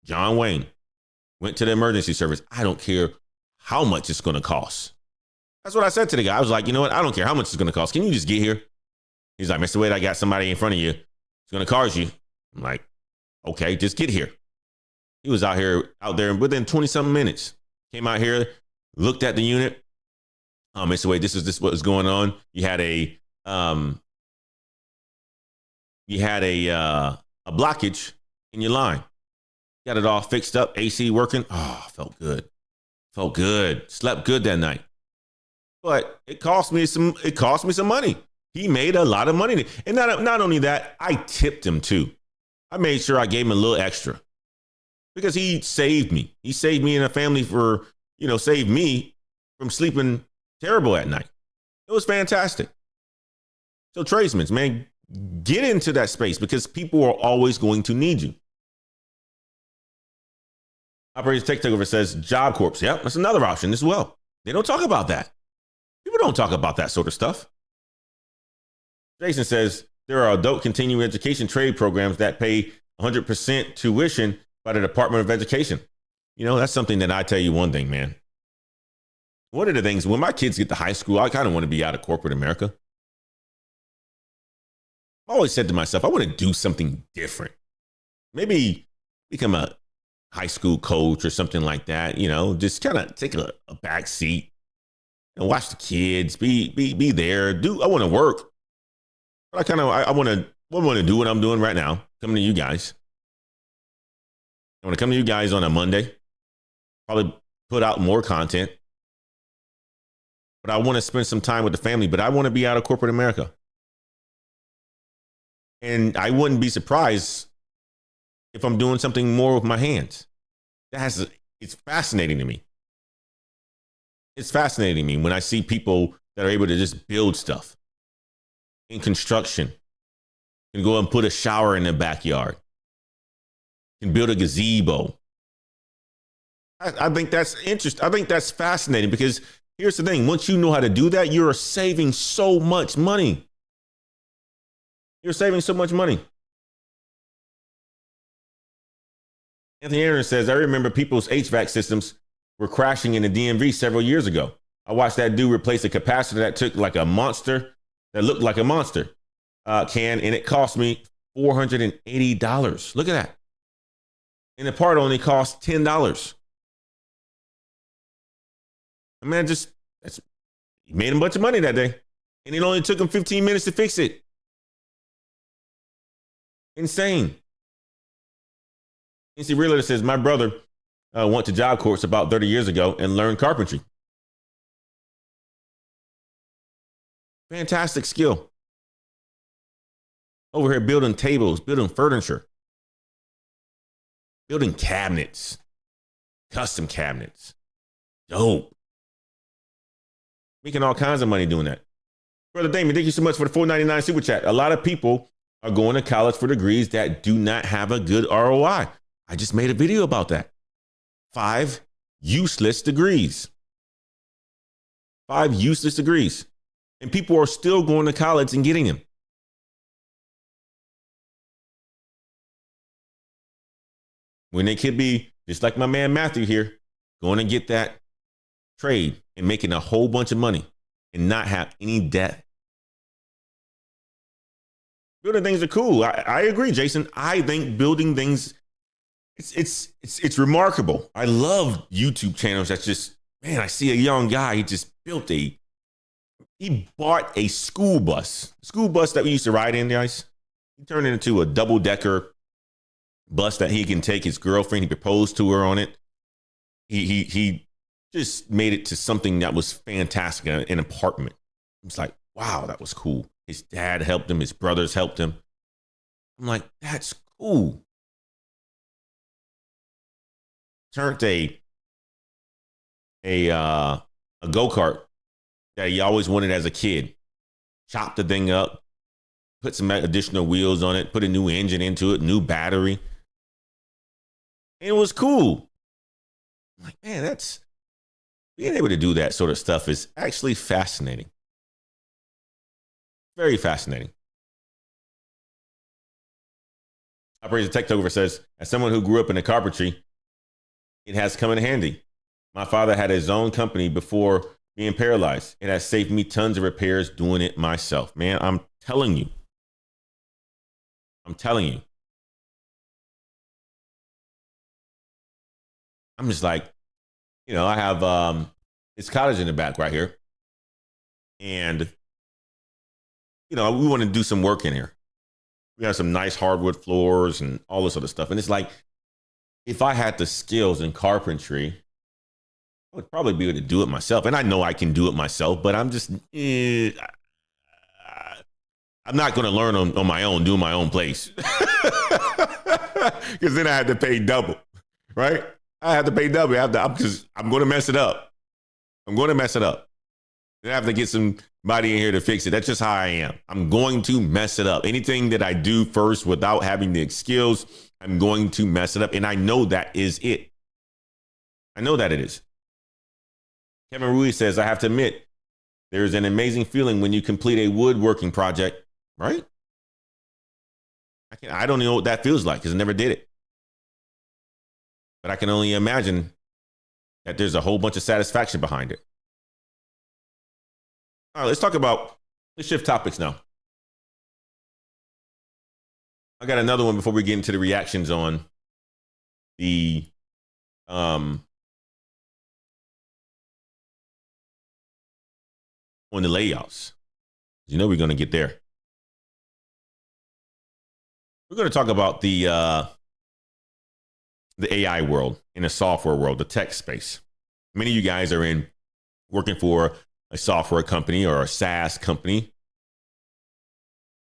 John Wayne. Went to the emergency service. I don't care how much it's going to cost. That's what I said to the guy. I was like, you know what? I don't care how much it's going to cost. Can you just get here? He's like, Mr. Wade, I got somebody in front of you. It's going to cost you. I'm like, okay, just get here. He was out there within 20-something minutes. Came out here, looked at the unit. Mr. Wade, this is what was going on. You had a blockage in your line. Got it all fixed up, AC working. Oh, felt good. Felt good. Slept good that night. But it cost me some money. He made a lot of money. And not only that, I tipped him too. I made sure I gave him a little extra because he saved me. He saved me and a family saved me from sleeping terrible at night. It was fantastic. So tradesmen, man, get into that space because people are always going to need you. Operator Tech Takeover says Job Corps. Yep, that's another option as well. They don't talk about that. People don't talk about that sort of stuff. Jason says there are adult continuing education trade programs that pay 100% tuition by the Department of Education. That's something that I tell you one thing, man. One of the things, when my kids get to high school, I kind of want to be out of corporate America. I always said to myself, I want to do something different. Maybe become a high school coach or something like that, just kind of take a back seat and watch the kids, be there. I want to work. But I want to do what I'm doing right now, coming to you guys. I want to come to you guys on a Monday, probably put out more content. But I want to spend some time with the family, but I want to be out of corporate America. And I wouldn't be surprised if I'm doing something more with my hands. It's fascinating to me. It's fascinating to me when I see people that are able to just build stuff in construction, can go and put a shower in their backyard, can build a gazebo. I think that's interesting. I think that's fascinating because here's the thing. Once you know how to do that, you're saving so much money. You're saving so much money. Anthony Aaron says, I remember people's HVAC systems were crashing in the DMV several years ago. I watched that dude replace a capacitor that looked like a monster can, and it cost me $480. Look at that. And the part only cost $10. Man, he made a bunch of money that day. And it only took him 15 minutes to fix it. Insane. NC Realtor says, my brother went to Job Corps about 30 years ago and learned carpentry. Fantastic skill. Over here building tables, building furniture, building cabinets, custom cabinets. Dope. Making all kinds of money doing that. Brother Damon, thank you so much for the $4.99 super chat. A lot of people are going to college for degrees that do not have a good ROI. I just made a video about that. 5 useless degrees. 5 useless degrees. And people are still going to college and getting them. When they could be, just like my man Matthew here, going to get that trade and making a whole bunch of money and not have any debt. Building things are cool. I agree, Jason. I think building things, it's remarkable. I love YouTube channels that's just, man, I see a young guy, he bought a school bus that we used to ride in, guys. He turned it into a double-decker bus that he can take his girlfriend. He proposed to her on it. He just made it to something that was fantastic, an apartment. It's like, wow, that was cool. His dad helped him. His brothers helped him. I'm like, that's cool. Turned a go-kart that he always wanted as a kid. Chopped the thing up, put some additional wheels on it, put a new engine into it, new battery. And it was cool. I'm like, man, that's being able to do that sort of stuff is actually fascinating. Very fascinating. Operator Tech Takeover says, as someone who grew up in the carpentry, it has come in handy. My father had his own company before being paralyzed. It has saved me tons of repairs doing it myself. Man, I'm telling you. I'm just like, I have this cottage in the back right here. And, we want to do some work in here. We have some nice hardwood floors and all this other stuff. And it's like, if I had the skills in carpentry, I would probably be able to do it myself. And I know I can do it myself, but I'm just, I'm not going to learn on my own, do my own place. Because then I had to pay double, right? I had to pay double. I'm going to mess it up. I'm going to mess it up. I have to get somebody in here to fix it. That's just how I am. I'm going to mess it up. Anything that I do first without having the skills, I'm going to mess it up. And I know that is it. I know that it is. Kevin Ruiz says, I have to admit, there's an amazing feeling when you complete a woodworking project, right? I don't know what that feels like because I never did it. But I can only imagine that there's a whole bunch of satisfaction behind it. All right, let's shift topics now. I got another one before we get into the reactions on the layoffs. You know we're going to get there. We're going to talk about the AI world, in the software world, the tech space. Many of you guys are working for a software company or a SaaS company,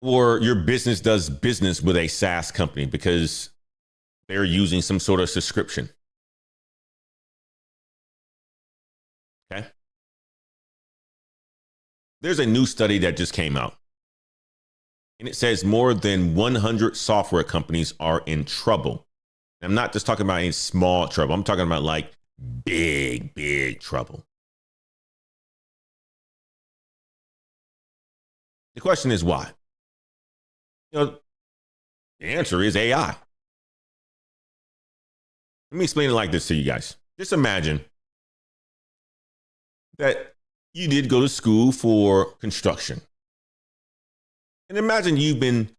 or your business does business with a SaaS company because they're using some sort of subscription. Okay. There's a new study that just came out, and it says more than 100 software companies are in trouble. I'm not just talking about any small trouble. I'm talking about like big, big trouble. The question is why? The answer is AI. Let me explain it like this to you guys. Just imagine that you did go to school for construction. And imagine you've been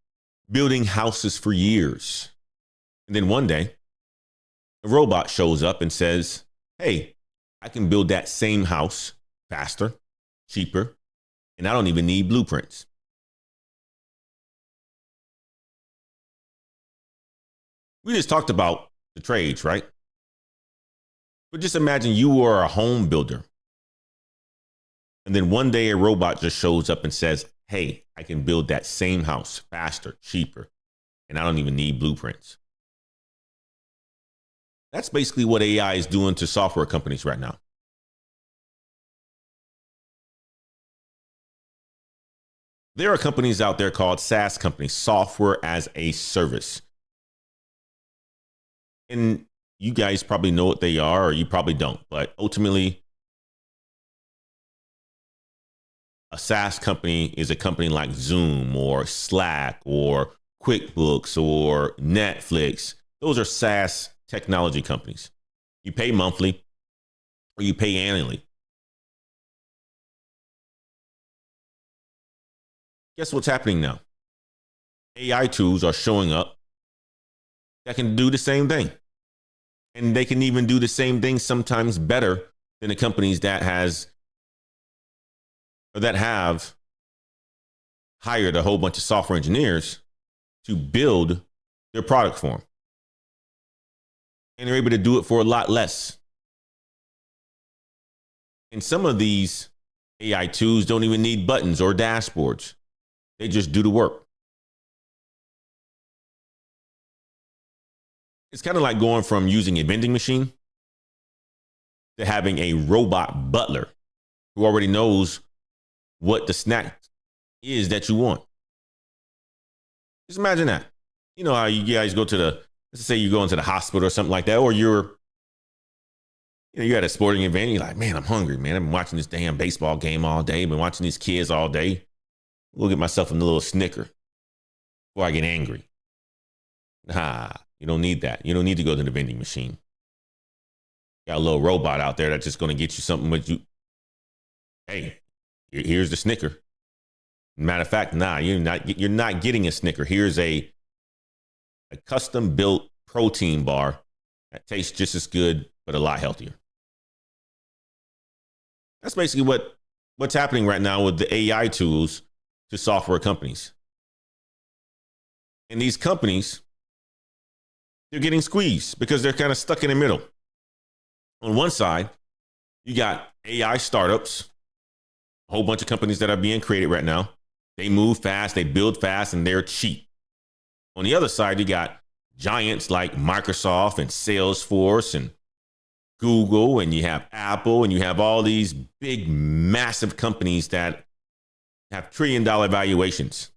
building houses for years. And then one day, a robot shows up and says, hey, I can build that same house faster, cheaper, and I don't even need blueprints. We just talked about the trades, right? But just imagine you were a home builder. And then one day a robot just shows up and says, hey, I can build that same house faster, cheaper, and I don't even need blueprints. That's basically what AI is doing to software companies right now. There are companies out there called SaaS companies, software as a service. And you guys probably know what they are, or you probably don't. But ultimately, a SaaS company is a company like Zoom or Slack or QuickBooks or Netflix. Those are SaaS technology companies. You pay monthly or you pay annually. Guess what's happening now? AI tools are showing up that can do the same thing. And they can even do the same thing sometimes better than the companies that have hired a whole bunch of software engineers to build their product for them. And they're able to do it for a lot less. And some of these AI tools don't even need buttons or dashboards. They just do the work. It's kind of like going from using a vending machine to having a robot butler who already knows what the snack is that you want. Just imagine that. You know how you guys go to let's say you go into the hospital or something like that, or you're at a sporting event, and you're like, man, I'm hungry, man. I've been watching this damn baseball game all day. I've been watching these kids all day. We'll get myself a little Snicker before I get angry. Nah, you don't need that. You don't need to go to the vending machine. Got a little robot out there that's just going to get you something, but hey, here's the Snicker. Matter of fact, nah, you're not getting a Snicker. Here's a custom built protein bar that tastes just as good, but a lot healthier. That's basically what's happening right now with the AI tools to software companies. And these companies, they're getting squeezed because they're kind of stuck in the middle. On one side, you got AI startups, a whole bunch of companies that are being created right now. They move fast, they build fast, and they're cheap. On the other side, you got giants like Microsoft and Salesforce and Google, and you have Apple, and you have all these big, massive companies that have $1 trillion valuations.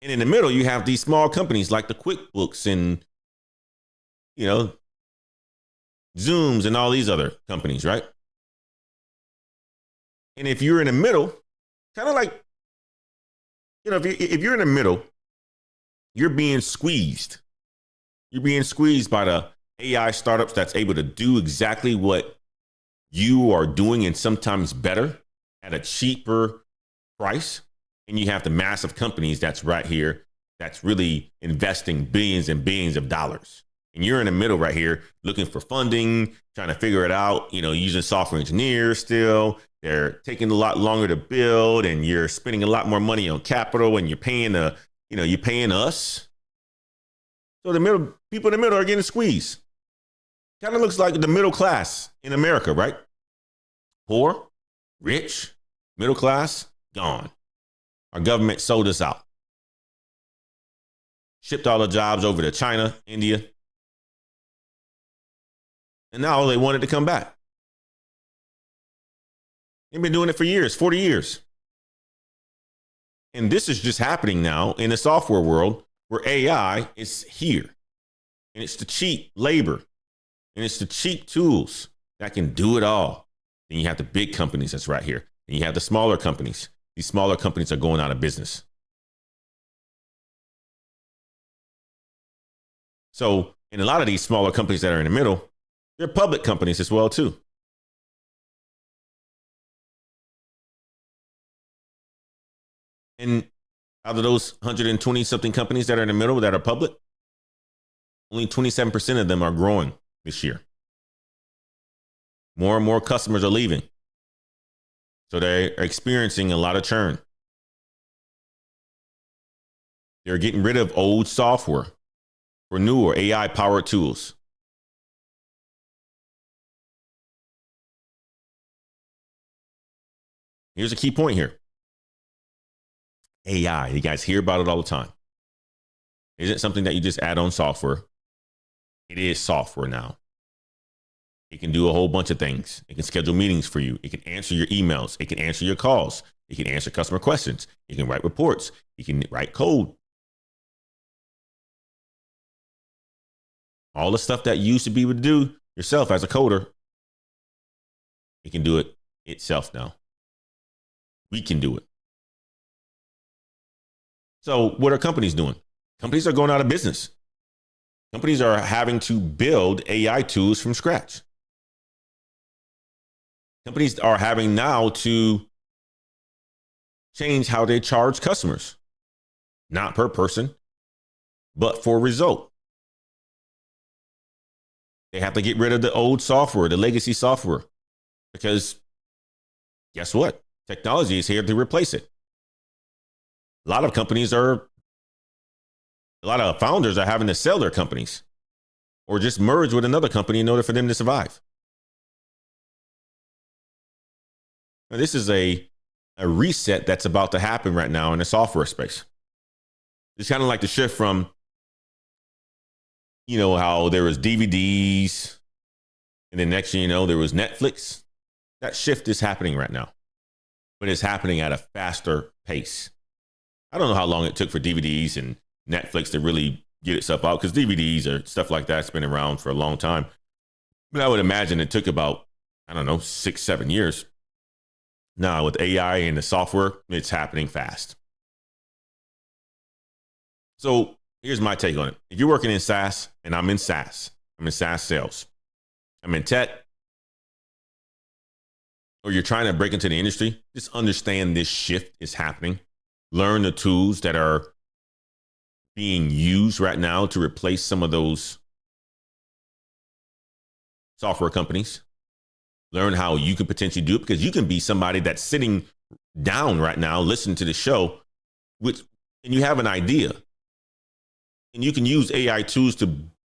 And in the middle, you have these small companies like the QuickBooks and, Zooms and all these other companies, right? And if you're in the middle, kind of like, if you're in the middle, you're being squeezed. You're being squeezed by the AI startups that's able to do exactly what you are doing and sometimes better at a cheaper price. And you have the massive companies that's right here that's really investing billions and billions of dollars. And you're in the middle right here looking for funding, trying to figure it out, using software engineers still. They're taking a lot longer to build, and you're spending a lot more money on capital, and you're paying you're paying us. So the middle people in the middle are getting squeezed. Kind of looks like the middle class in America, right? Poor, rich, middle class, gone. Our government sold us out. Shipped all the jobs over to China, India. And now they wanted to come back. They've been doing it for years, 40 years. And this is just happening now in the software world where AI is here. And it's the cheap labor. And it's the cheap tools that can do it all. Then you have the big companies that's right here. And you have the smaller companies. These smaller companies are going out of business. So in a lot of these smaller companies that are in the middle, they're public companies as well, too. And out of those 120 something companies that are in the middle that are public, only 27% of them are growing this year. More and more customers are leaving. So they're experiencing a lot of churn. They're getting rid of old software for newer AI powered tools. Here's a key point here. AI, you guys hear about it all the time. It isn't something that you just add on software. It is software now. It can do a whole bunch of things. It can schedule meetings for you. It can answer your emails. It can answer your calls. It can answer customer questions. It can write reports. It can write code. All the stuff that you used to be able to do yourself as a coder, it can do it itself now. We can do it. So what are companies doing? Companies are going out of business. Companies are having to build AI tools from scratch. Companies are having now to change how they charge customers, not per person, but for result. They have to get rid of the old software, the legacy software, because guess what? Technology is here to replace it. A lot of founders are having to sell their companies or just merge with another company in order for them to survive. Now, this is a reset that's about to happen right now in the software space. It's kind of like the shift from, how there was DVDs and then next thing you know, there was Netflix. That shift is happening right now, but it's happening at a faster pace. I don't know how long it took for DVDs and Netflix to really get itself out, because DVDs or stuff like that's been around for a long time. But I would imagine it took about, 6-7 years. Now with AI and the software, it's happening fast. So here's my take on it. If you're working in SaaS, and I'm in SaaS sales, I'm in tech, or you're trying to break into the industry, just understand this shift is happening. Learn the tools that are being used right now to replace some of those software companies. Learn how you could potentially do it, because you can be somebody that's sitting down right now, listening to the show, and you have an idea. And you can use AI tools to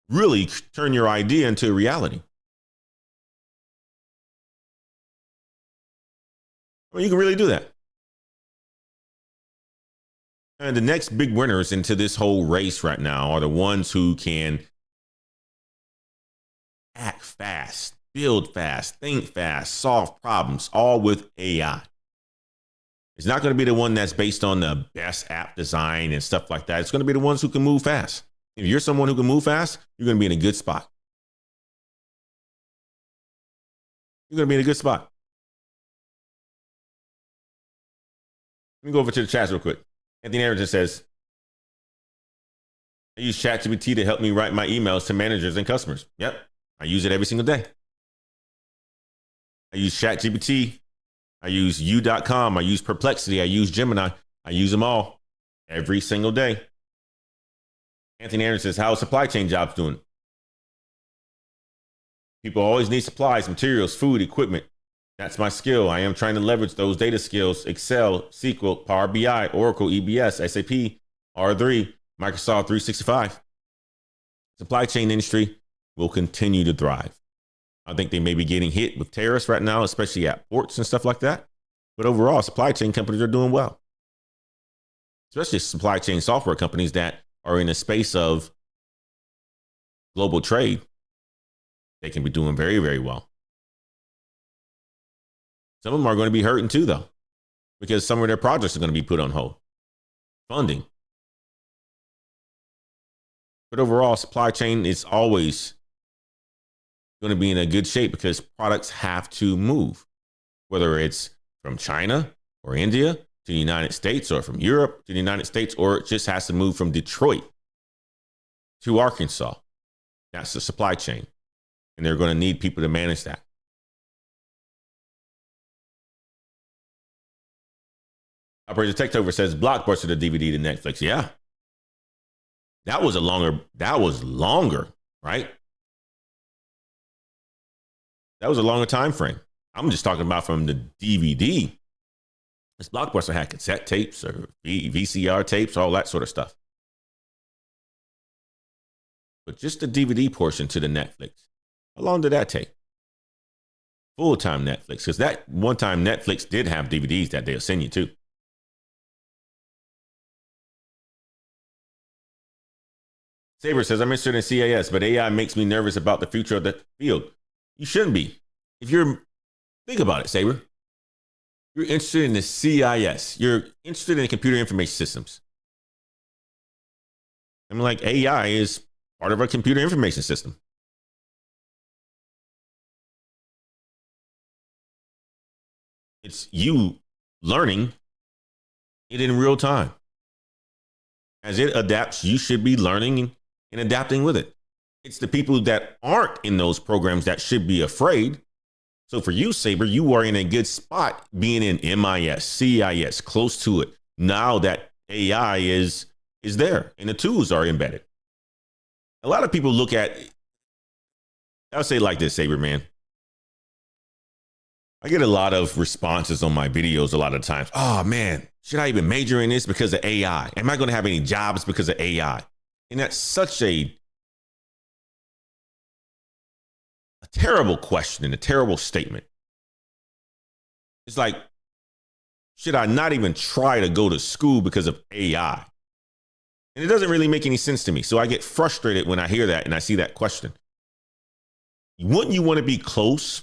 really turn your idea into a reality. Well, you can really do that. And the next big winners into this whole race right now are the ones who can act fast, build fast, think fast, solve problems, all with AI. It's not going to be the one that's based on the best app design and stuff like that. It's going to be the ones who can move fast. If you're someone who can move fast, you're going to be in a good spot. You're going to be in a good spot. Let me go over to the chats real quick. Anthony Harrington says, I use ChatGPT to help me write my emails to managers and customers. Yep. I use it every single day. I use ChatGPT. I use U.com. I use Perplexity. I use Gemini. I use them all every single day. Anthony Anderson says, how are supply chain jobs doing? People always need supplies, materials, food, equipment. That's my skill. I am trying to leverage those data skills: Excel, SQL, Power BI, Oracle, EBS, SAP, R3, Microsoft 365. Supply chain industry will continue to thrive. I think they may be getting hit with tariffs right now, especially at ports and stuff like that. But overall, supply chain companies are doing well, especially supply chain software companies that are in the space of global trade. They can be doing very, very well. Some of them are going to be hurting too, though, because some of their projects are going to be put on hold. Funding. But overall, supply chain is always going to be in a good shape because products have to move, whether it's from China or India to the United States, or from Europe to the United States, or it just has to move from Detroit to Arkansas. That's the supply chain. And they're going to need people to manage that. Operator Techtover says Blockbuster the DVD to Netflix. Yeah. That was longer, right? That was a longer time frame. I'm just talking about from the DVD. This Blockbuster had cassette tapes or VCR tapes, all that sort of stuff. But just the DVD portion to the Netflix, how long did that take? Full-time Netflix, because that one time Netflix did have DVDs that they'll send you to. Saber says, I'm interested in CIS, but AI makes me nervous about the future of the field. You shouldn't be. Think about it, Saber. You're interested in the CIS. You're interested in computer information systems. I mean, like, AI is part of our computer information system. It's you learning it in real time. As it adapts, you should be learning and adapting with it. It's the people that aren't in those programs that should be afraid. So for you, Saber, you are in a good spot being in MIS, CIS, close to it. Now that AI is there and the tools are embedded. A lot of people look at, I'll say it like this, Saber, man. I get a lot of responses on my videos a lot of times. Oh, man, should I even major in this because of AI? Am I going to have any jobs because of AI? And that's such a terrible question and a terrible statement. It's like, should I not even try to go to school because of AI? And it doesn't really make any sense to me. So I get frustrated when I hear that and I see that question. Wouldn't you want to be close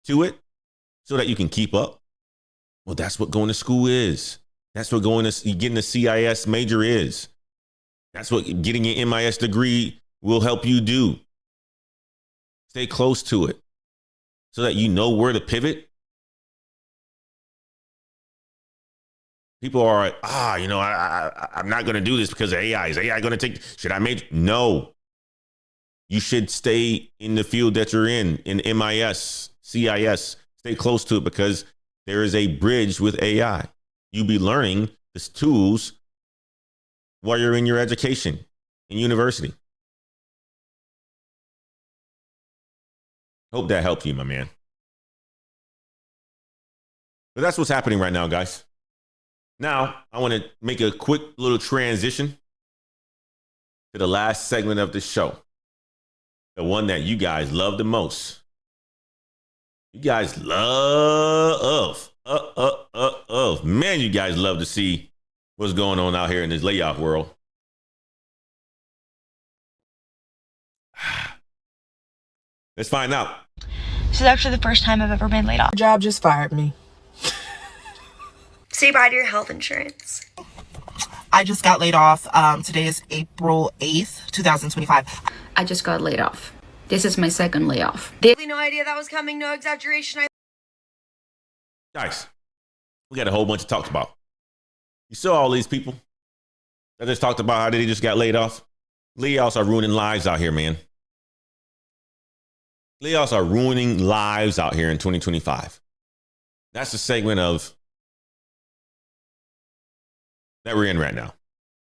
to it so that you can keep up? Well, that's what going to school is. That's what getting a CIS major is. That's what getting an MIS degree will help you do. Stay close to it so that you know where to pivot. People are like, I'm not going to do this because of AI. Is AI going to should I major? No. You should stay in the field that you're in MIS, CIS. Stay close to it because there is a bridge with AI. You'll be learning these tools while you're in your education in university. Hope that helped you, my man. But that's what's happening right now, guys. Now, I want to make a quick little transition to the last segment of the show. The one that you guys love the most. You guys love. Man, you guys love to see What's going on out here in this layoff world? Let's find out. This is actually the first time I've ever been laid off. Job just fired me. Say bye to your health insurance. I just got laid off. Today is April 8th, 2025. I just got laid off. This is my second layoff. No idea that was coming, no exaggeration. Guys, we got a whole bunch of talks about. You saw all these people that just talked about how they just got laid off. Layoffs are ruining lives out here, man. Layoffs are ruining lives out here in 2025. That's the segment of that we're in right now.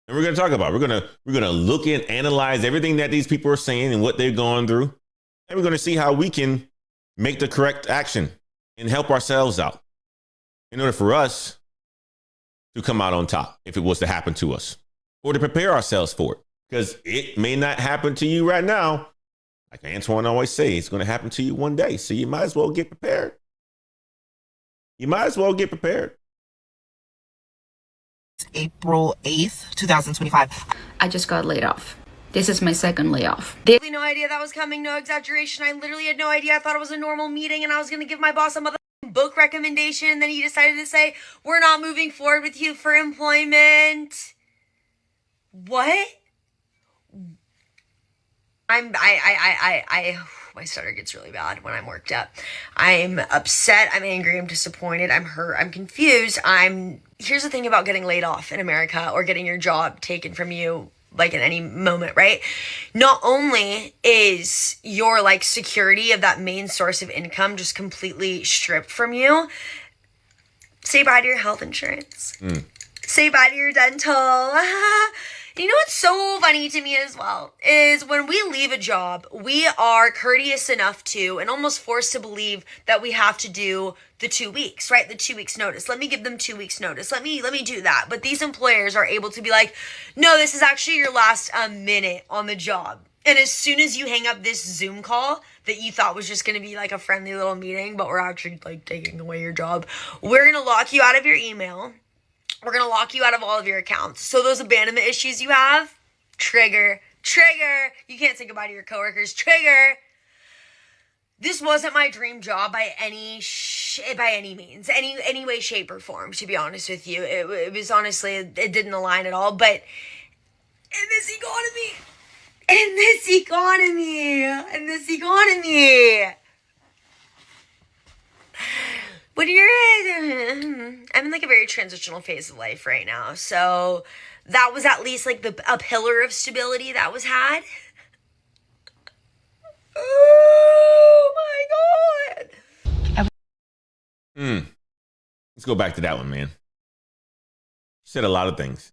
And we're going to talk about, we're going to look and analyze everything that these people are saying and what they've gone through. And we're going to see how we can make the correct action and help ourselves out in order for us to come out on top if it was to happen to us, or to prepare ourselves for it, because it may not happen to you right now. Like Antoine always says, it's going to happen to you one day. So you might as well get prepared. You might as well get prepared. April 8th, 2025. I just got laid off. This is my second layoff. No idea that was coming, no exaggeration. I literally had no idea. I thought it was a normal meeting and I was going to give my boss a book recommendation, and then he decided to say, we're not moving forward with you for employment. What? My stutter gets really bad when I'm worked up. I'm upset, I'm angry, I'm disappointed, I'm hurt, I'm confused. Here's the thing about getting laid off in America, or getting your job taken from you, like in any moment, right? Not only is your like security of that main source of income just completely stripped from you, say bye to your health insurance. Say bye to your dental. You know what's so funny to me as well is when we leave a job, we are courteous enough to, and almost forced to believe that we have to do the 2 weeks, right? The 2 weeks notice. Let me give them 2 weeks notice. Let me do that. But these employers are able to be like, no, this is actually your last minute on the job. And as soon as you hang up this Zoom call that you thought was just going to be like a friendly little meeting, but we're actually like taking away your job, we're going to lock you out of your email. We're going to lock you out of all of your accounts. So those abandonment issues you have, trigger. You can't say goodbye to your coworkers, trigger. This wasn't my dream job by any means, any way, shape, or form, to be honest with you. It was honestly, it didn't align at all. But in this economy, when I'm in like a very transitional phase of life right now. So that was at least like a pillar of stability that was had. Oh my God. Let's go back to that one, man. You said a lot of things,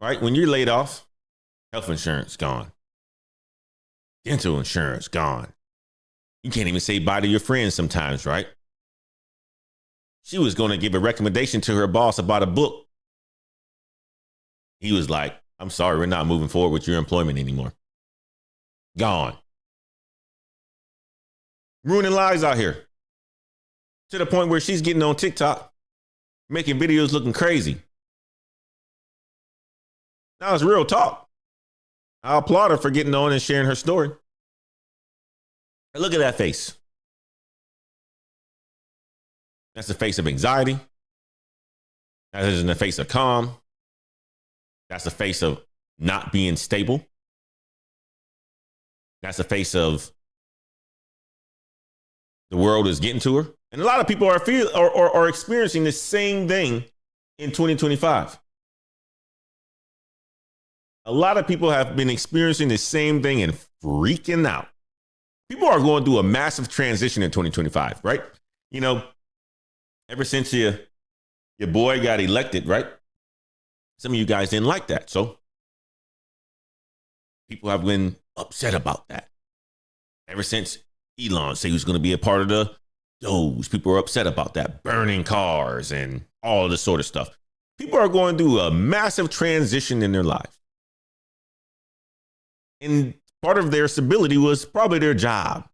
right? When you're laid off, health insurance gone. Dental insurance gone. You can't even say bye to your friends sometimes, right? She was going to give a recommendation to her boss about a book. He was like, I'm sorry, we're not moving forward with your employment anymore. Gone. Ruining lives out here. To the point where she's getting on TikTok, making videos looking crazy. Now it's real talk. I applaud her for getting on and sharing her story. And look at that face. That's the face of anxiety. That isn't the face of calm. That's the face of not being stable. That's the face of the world is getting to her. And a lot of people are experiencing the same thing in 2025. A lot of people have been experiencing the same thing and freaking out. People are going through a massive transition in 2025, right? You know, ever since your boy got elected, right? Some of you guys didn't like that. So people have been upset about that. Ever since Elon said he was going to be a part of the Doge, people are upset about that. Burning cars and all this sort of stuff. People are going through a massive transition in their life. And part of their stability was probably their job.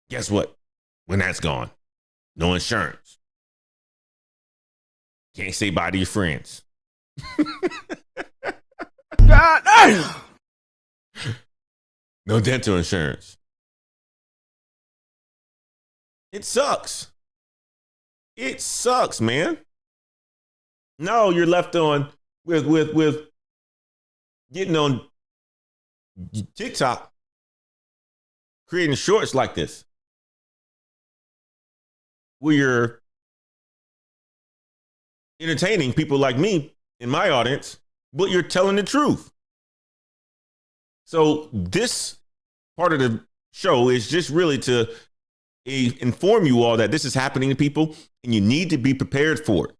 Guess what? When that's gone, no insurance. Can't say bye to your friends. God damn. No dental insurance. It sucks. It sucks, man. No, you're left on with getting on TikTok, creating shorts like this, where you're entertaining people like me in my audience, but you're telling the truth. So this part of the show is just really to inform you all that this is happening to people and you need to be prepared for it.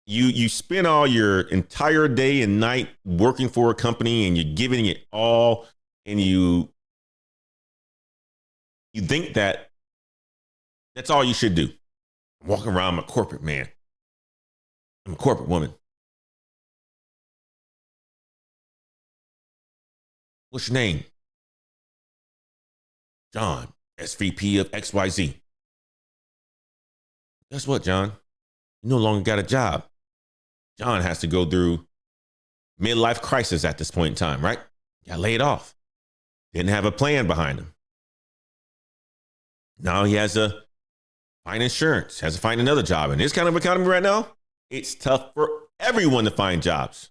You spend all your entire day and night working for a company and you're giving it all, and you think that that's all you should do. I'm walking around, I'm a corporate man. I'm a corporate woman. What's your name? John, SVP of XYZ. Guess what, John? You no longer got a job. John has to go through midlife crisis at this point in time, right? Got laid off. Didn't have a plan behind him. Now he has to find insurance, has to find another job. In this kind of economy right now, it's tough for everyone to find jobs.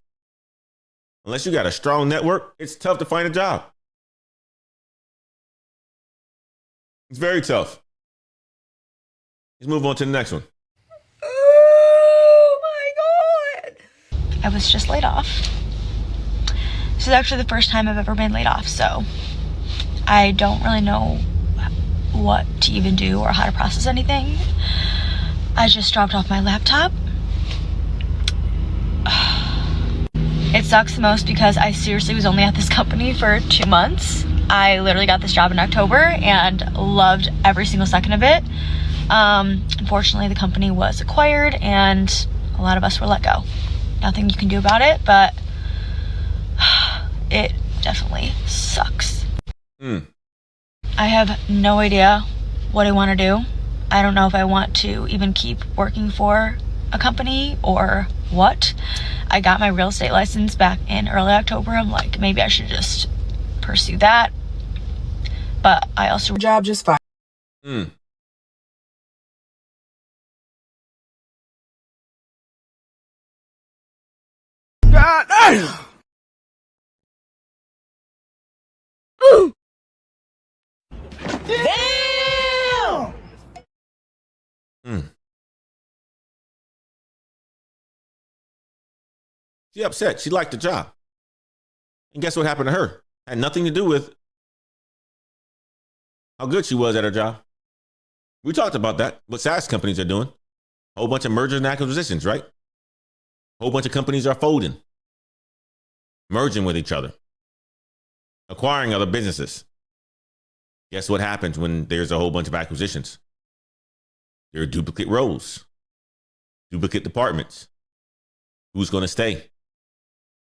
Unless you got a strong network, it's tough to find a job. It's very tough. Let's move on to the next one. Oh my God. I was just laid off. This is actually the first time I've ever been laid off, so I don't really know what to even do or how to process anything. I just dropped off my laptop. It sucks the most because I seriously was only at this company for 2 months. I literally got this job in October and loved every single second of it. Unfortunately, the company was acquired and a lot of us were let go. Nothing you can do about it, but it definitely sucks. I have no idea what I want to do. I don't know if I want to even keep working for a company or what. I got my real estate license back in early October. I'm like, maybe I should just pursue that. But I also Job just fine. God damn. Ooh. Damn. She upset. She liked the job. And guess what happened to her? Had nothing to do with how good she was at her job. We talked about that, what SaaS companies are doing. A whole bunch of mergers and acquisitions, right? A whole bunch of companies are folding, merging with each other, acquiring other businesses. Guess what happens when there's a whole bunch of acquisitions? There are duplicate roles, duplicate departments. Who's going to stay?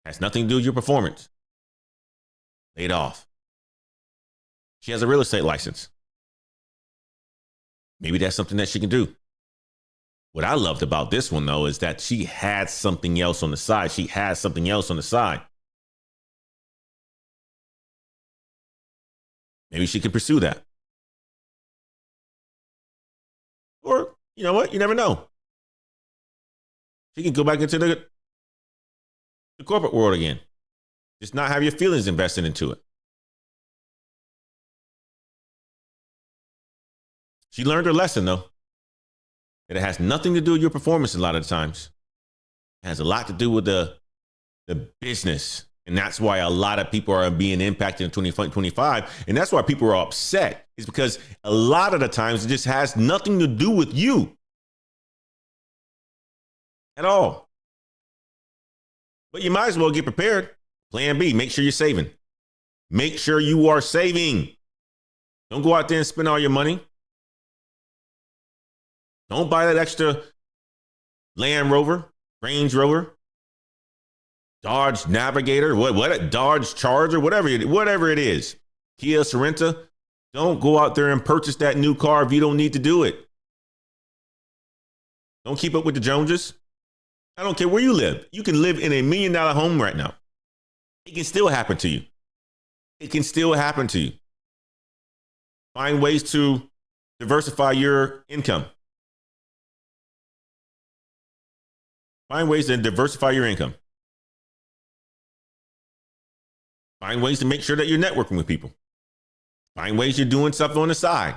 Has nothing to do with your performance. Laid off. She has a real estate license. Maybe that's something that she can do. What I loved about this one, though, is that she had something else on the side. She has something else on the side. Maybe she could pursue that. Or, you know what? You never know. She can go back into the corporate world again. Just not have your feelings invested into it. She learned her lesson, though. That it has nothing to do with your performance a lot of the times. It has a lot to do with the business. And that's why a lot of people are being impacted in 2025. And that's why people are upset. It's because a lot of the times it just has nothing to do with you at all. But you might as well get prepared. Plan B, make sure you're saving. Make sure you are saving. Don't go out there and spend all your money. Don't buy that extra Land Rover, Range Rover, Dodge Navigator, what Dodge Charger, whatever it is. Kia Sorento. Don't go out there and purchase that new car if you don't need to do it. Don't keep up with the Joneses. I don't care where you live. You can live in $1 million home right now. It can still happen to you. It can still happen to you. Find ways to diversify your income. Find ways to diversify your income. Find ways to make sure that you're networking with people. Find ways you're doing stuff on the side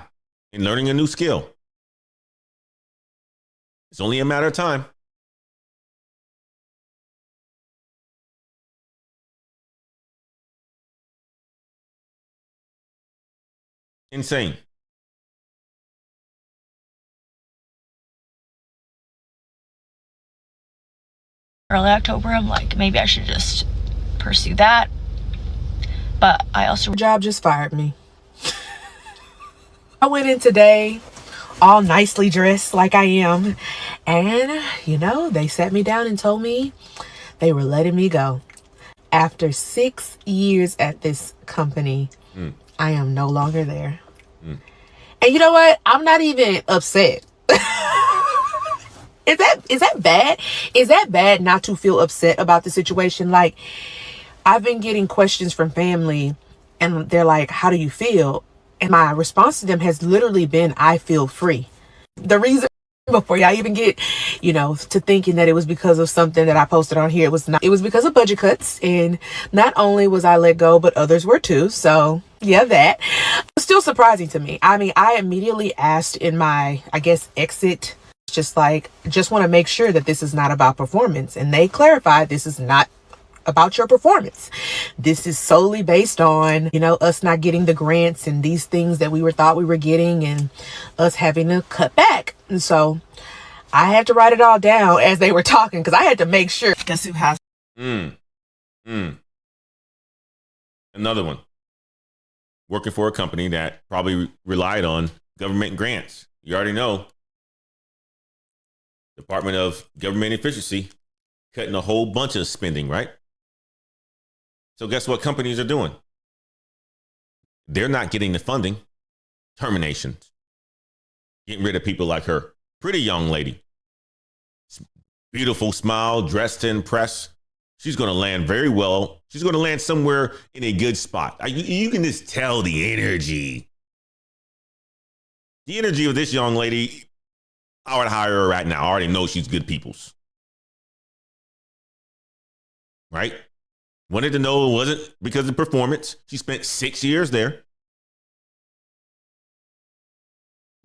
and learning a new skill. It's only a matter of time. Insane. Early October, I'm like, maybe I should just pursue that. But I also... Job just fired me. I went in today all nicely dressed like I am. And, you know, they sat me down and told me they were letting me go. After 6 years at this company, I am no longer there. And you know what? I'm not even upset. Is that bad? Is that bad not to feel upset about the situation? Like, I've been getting questions from family and they're like, how do you feel? And my response to them has literally been, I feel free. The reason, before y'all even get, to thinking that it was because of something that I posted on here, it was not. It was because of budget cuts. And not only was I let go, but others were too. So yeah, that was still surprising to me. I mean, I immediately asked in my, exit, just want to make sure that this is not about performance. And they clarified, this is not about your performance. This is solely based on, us not getting the grants and these things that we thought we were getting and us having to cut back. And so I had to write it all down as they were talking because I had to make sure. Guess who has? Another one. Working for a company that probably relied on government grants. You already know. Department of Government Efficiency cutting a whole bunch of spending, right? So guess what companies are doing? They're not getting the funding. Terminations. Getting rid of people like her. Pretty young lady. Beautiful smile, dressed to impress. She's going to land very well. She's going to land somewhere in a good spot. You can just tell the energy. The energy of this young lady, I would hire her right now. I already know she's good people's. Right? Wanted to know it wasn't because of performance. She spent 6 years there.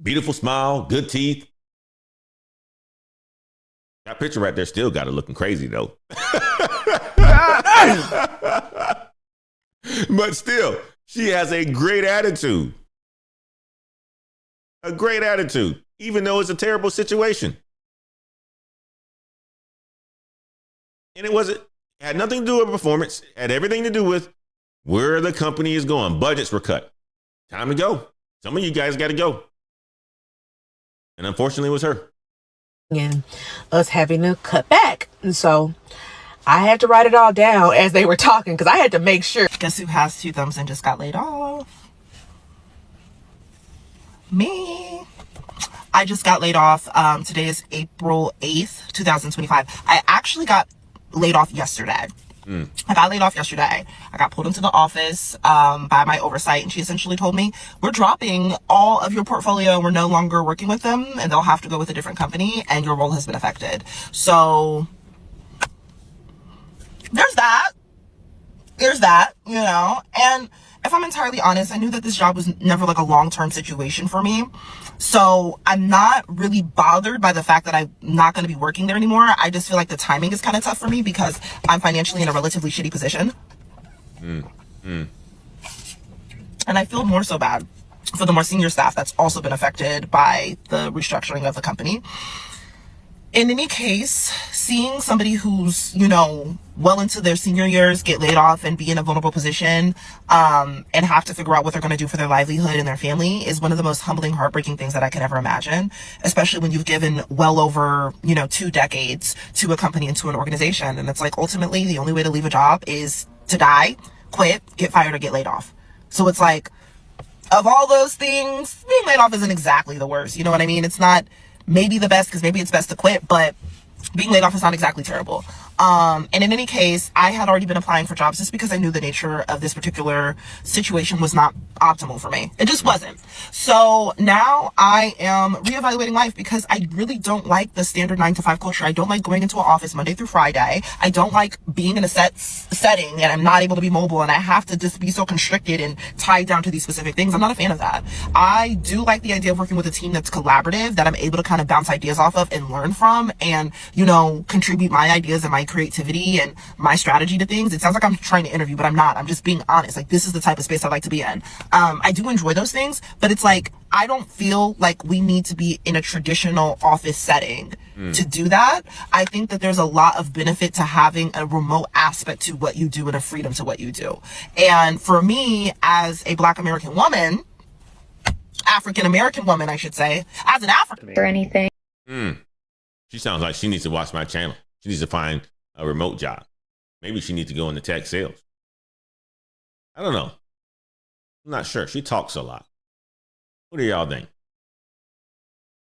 Beautiful smile, good teeth. That picture right there still got her looking crazy, though. But still, she has a great attitude. A great attitude, even though it's a terrible situation. And it had nothing to do with performance. It had everything to do with where the company is going. Budgets were cut. Time to go. Some of you guys got to go. And unfortunately, it was her. And us having to cut back. And so I had to write it all down as they were talking because I had to make sure. Guess who has 2 thumbs and just got laid off? Me. I just got laid off. Today is April 8th, 2025. I actually got laid off yesterday. I got laid off yesterday. I got pulled into the office by my oversight, and she essentially told me, we're dropping all of your portfolio. We're no longer working with them, and they'll have to go with a different company, and your role has been affected. So there's that. And if I'm entirely honest, I knew that this job was never like a long-term situation for me. So I'm not really bothered by the fact that I'm not going to be working there anymore. I just feel like the timing is kind of tough for me because I'm financially in a relatively shitty position. And I feel more so bad for the more senior staff that's also been affected by the restructuring of the company. In any case, seeing somebody who's, well into their senior years get laid off and be in a vulnerable position and have to figure out what they're going to do for their livelihood and their family is one of the most humbling, heartbreaking things that I could ever imagine, especially when you've given well over, 2 decades to a company and to an organization. And it's like, ultimately, the only way to leave a job is to die, quit, get fired, or get laid off. So it's like, of all those things, being laid off isn't exactly the worst. You know what I mean? It's not maybe the best because maybe it's best to quit, but being laid off is not exactly terrible. And in any case, I had already been applying for jobs just because I knew the nature of this particular situation was not optimal for me. It just wasn't. So now I am reevaluating life because I really don't like the standard 9-to-5 culture. I don't like going into an office Monday through Friday. I don't like being in a setting and I'm not able to be mobile and I have to just be so constricted and tied down to these specific things. I'm not a fan of that. I do like the idea of working with a team that's collaborative, that I'm able to kind of bounce ideas off of and learn from and, contribute my ideas and my creativity and my strategy to things. It sounds like I'm trying to interview, but I'm not. I'm just being honest. Like, this is the type of space I like to be in. I do enjoy those things, but it's like, I don't feel like we need to be in a traditional office setting to do that. I think that there's a lot of benefit to having a remote aspect to what you do and a freedom to what you do. And for me, as a Black American woman, African American woman, I should say, as an African or anything. She sounds like she needs to watch my channel. She needs to find a remote job. Maybe she needs to go into tech sales. I don't know. I'm not sure. She talks a lot. What do y'all think?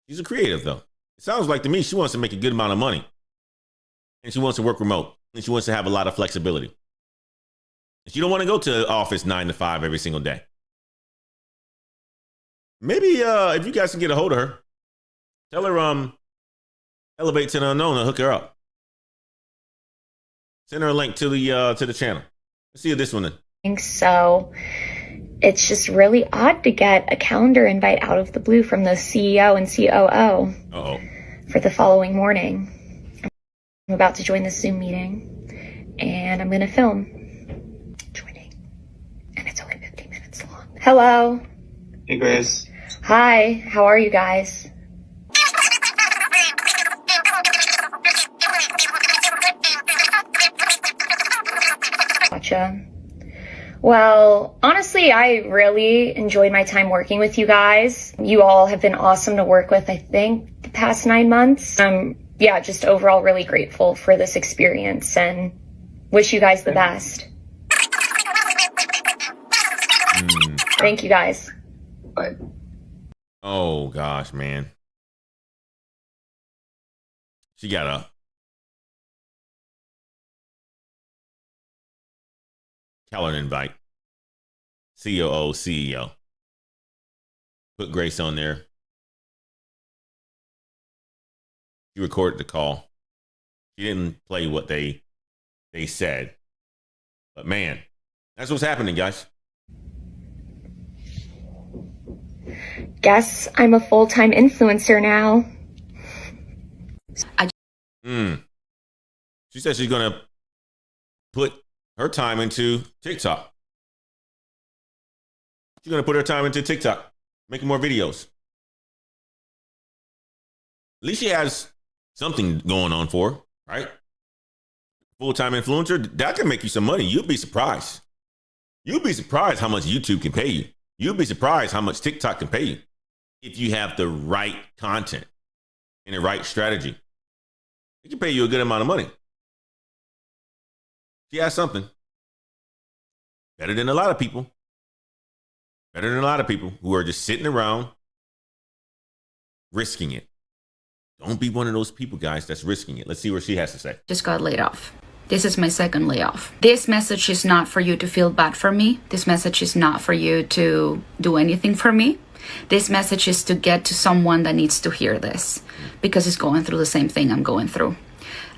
She's a creative, though. It sounds like to me she wants to make a good amount of money. And she wants to work remote. And she wants to have a lot of flexibility. And she don't want to go to the office 9 to 5 every single day. Maybe if you guys can get a hold of her, tell her Elevate to the Unknown and hook her up. Send her a link to the channel. Let's see this one then. So it's just really odd to get a calendar invite out of the blue from the CEO and COO for the following morning. I'm about to join this Zoom meeting and I'm going to film joining. And it's only 15 minutes long. Hello. Hey, Grace. Hi. How are you guys? Gotcha. Well, honestly, I really enjoyed my time working with you guys. You all have been awesome to work with, I think, the past 9 months. Just overall really grateful for this experience and wish you guys the best. Thank you guys. Bye. Oh, gosh, man. She got a calendar invite. COO, CEO. Put Grace on there. She recorded the call. She didn't play what they said. But man, that's what's happening, guys. Guess I'm a full-time influencer now. She said she's going to put her time into TikTok. She's going to put her time into TikTok, making more videos. At least she has something going on for her, right? Full-time influencer, that can make you some money. You'll be surprised. You'll be surprised how much YouTube can pay you. You'll be surprised how much TikTok can pay you if you have the right content and the right strategy. It can pay you a good amount of money. She has something. Better than a lot of people. Better than a lot of people who are just sitting around risking it. Don't be one of those people, guys, that's risking it. Let's see what she has to say. Just got laid off. This is my second layoff. This message is not for you to feel bad for me. This message is not for you to do anything for me. This message is to get to someone that needs to hear this because it's going through the same thing I'm going through.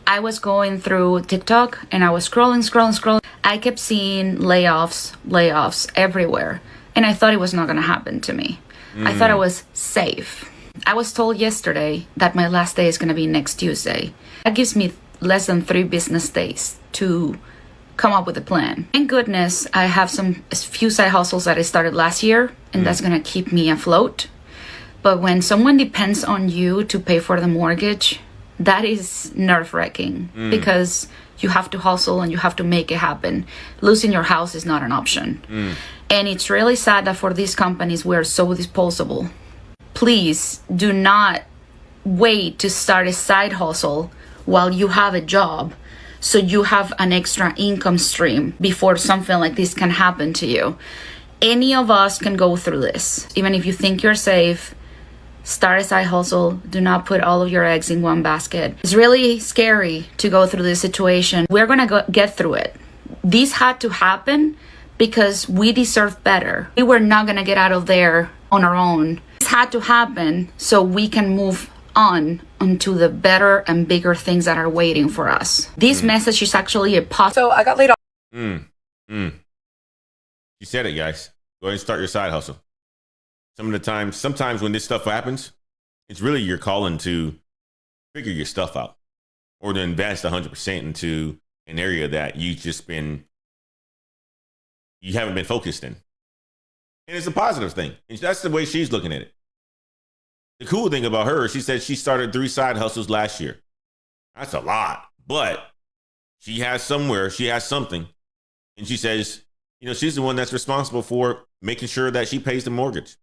I was going through TikTok and I was scrolling. I kept seeing layoffs everywhere. And I thought it was not going to happen to me. I thought I was safe. I was told yesterday that my last day is going to be next Tuesday. That gives me less than 3 business days to come up with a plan. Thank goodness I have a few side hustles that I started last year, and that's going to keep me afloat. But when someone depends on you to pay for the mortgage, that is nerve-wracking because you have to hustle and you have to make it happen. Losing your house is not an option. And it's really sad that for these companies, we're so disposable. Please do not wait to start a side hustle while you have a job so you have an extra income stream before something like this can happen to you. Any of us can go through this. Even if you think you're safe, Start a side hustle. Do not put all of your eggs in one basket. It's really scary to go through this situation. We're gonna get through it. This had to happen because we deserve better. We were not gonna get out of there on our own. This had to happen so we can move on onto the better and bigger things that are waiting for us. This message is actually a positive. So I got laid off. You said it, guys. Go ahead and start your side hustle. Sometimes when this stuff happens, it's really your calling to figure your stuff out or to invest 100% into an area that you haven't been focused in. And it's a positive thing. And that's the way she's looking at it. The cool thing about her, she said she started 3 side hustles last year. That's a lot, but she has something. And she says, she's the one that's responsible for making sure that she pays the mortgage.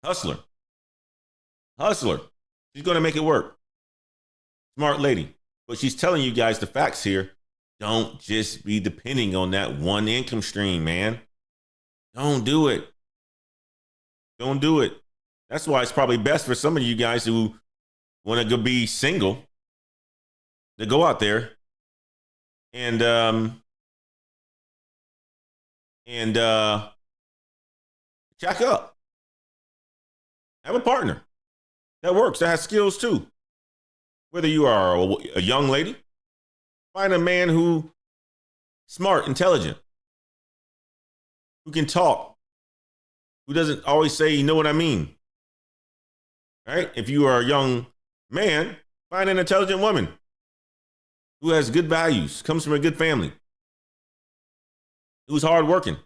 Hustler. She's going to make it work. Smart lady. But she's telling you guys the facts here. Don't just be depending on that one income stream, man. Don't do it. That's why it's probably best for some of you guys who want to go be single to go out there and check up. Have a partner that works, that has skills too. Whether you are a young lady, find a man who smart, intelligent, who can talk, who doesn't always say, you know what I mean. Right? If you are a young man, find an intelligent woman who has good values, comes from a good family, who's hardworking.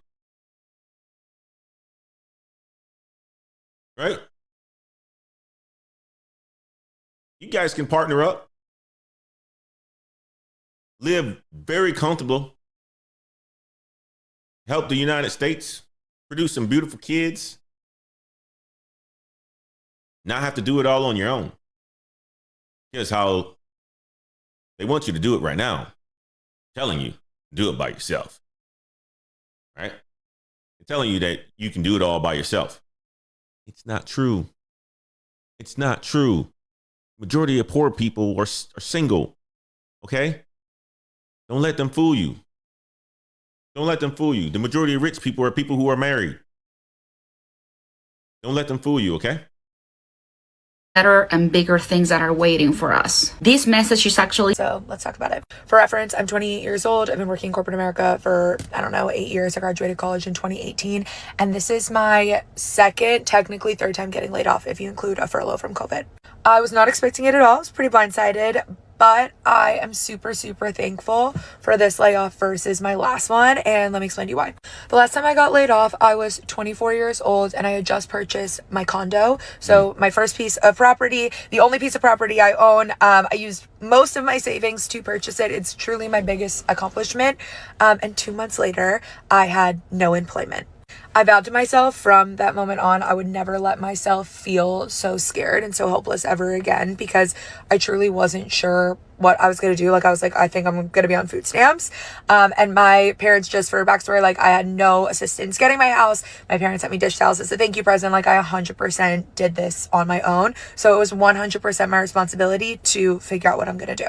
Right? You guys can partner up, live very comfortable, help the United States, produce some beautiful kids, not have to do it all on your own. Here's how they want you to do it right now. Telling you, do it by yourself. Right? They're telling you that you can do it all by yourself. It's not true. It's not true. Majority of poor people are single. Okay? Don't let them fool you. The majority of rich people are people who are married. Don't let them fool you, okay? Better and bigger things that are waiting for us. This message is actually... So let's talk about it. For reference, I'm 28 years old. I've been working in corporate America for, 8 years. I graduated college in 2018. And this is my technically third time getting laid off if you include a furlough from COVID. I was not expecting it at all. I was pretty blindsided. But I am super, super thankful for this layoff versus my last one. And let me explain to you why. The last time I got laid off, I was 24 years old and I had just purchased my condo. So my first piece of property, the only piece of property I own, I used most of my savings to purchase it. It's truly my biggest accomplishment. And 2 months later, I had no employment. I vowed to myself from that moment on, I would never let myself feel so scared and so hopeless ever again, because I truly wasn't sure what I was going to do. I was like, I think I'm going to be on food stamps. And my parents, just for a backstory, I had no assistance getting my house. My parents sent me dish towels as a thank you present. I 100% did this on my own. So it was 100% my responsibility to figure out what I'm going to do.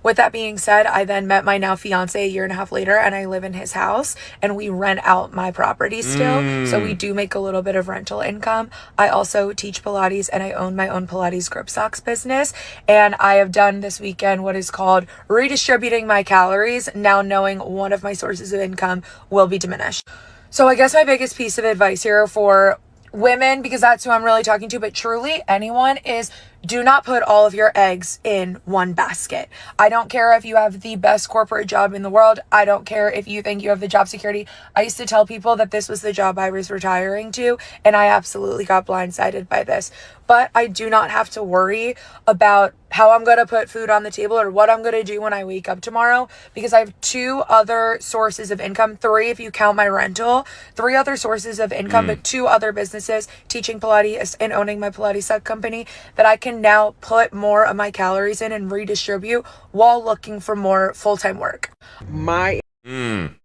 With that being said, I then met my now fiance a year and a half later, and I live in his house and we rent out my property still. So we do make a little bit of rental income. I also teach Pilates and I own my own Pilates grip socks business. And I have done this weekend what is called redistributing my calories, now knowing one of my sources of income will be diminished. So I guess my biggest piece of advice here for women, because that's who I'm really talking to, but truly anyone, is do not put all of your eggs in one basket. I don't care if you have the best corporate job in the world. I don't care if you think you have the job security. I used to tell people that this was the job I was retiring to, and I absolutely got blindsided by this. But I do not have to worry about how I'm going to put food on the table or what I'm going to do when I wake up tomorrow, because I have 2 other sources of income, 3 if you count my rental, 3 other sources of income, but 2 other businesses, teaching Pilates and owning my Pilates sub company, that I can now put more of my calories in and redistribute while looking for more full-time work. Look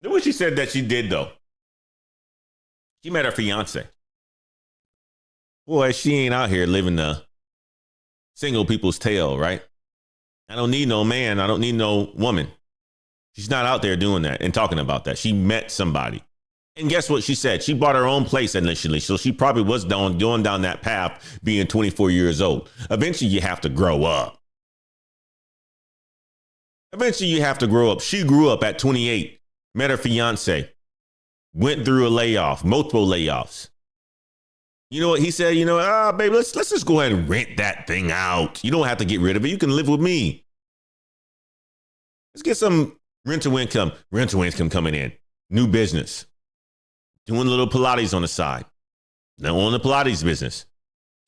what she said that she did, though. She met her fiance. boy, she ain't out here living the single people's tale, right? I don't need no man. I don't need no woman. She's not out there doing that and talking about that. She met somebody. And guess what she said? She bought her own place initially. So she probably was going down that path being 24 years old. Eventually, you have to grow up. Eventually, you have to grow up. She grew up at 28, met her fiance, went through a layoff, multiple layoffs. You know what he said? Baby, let's just go ahead and rent that thing out. You don't have to get rid of it. You can live with me. Let's get some rental income coming in. New business. Doing a little Pilates on the side. Now on the Pilates business.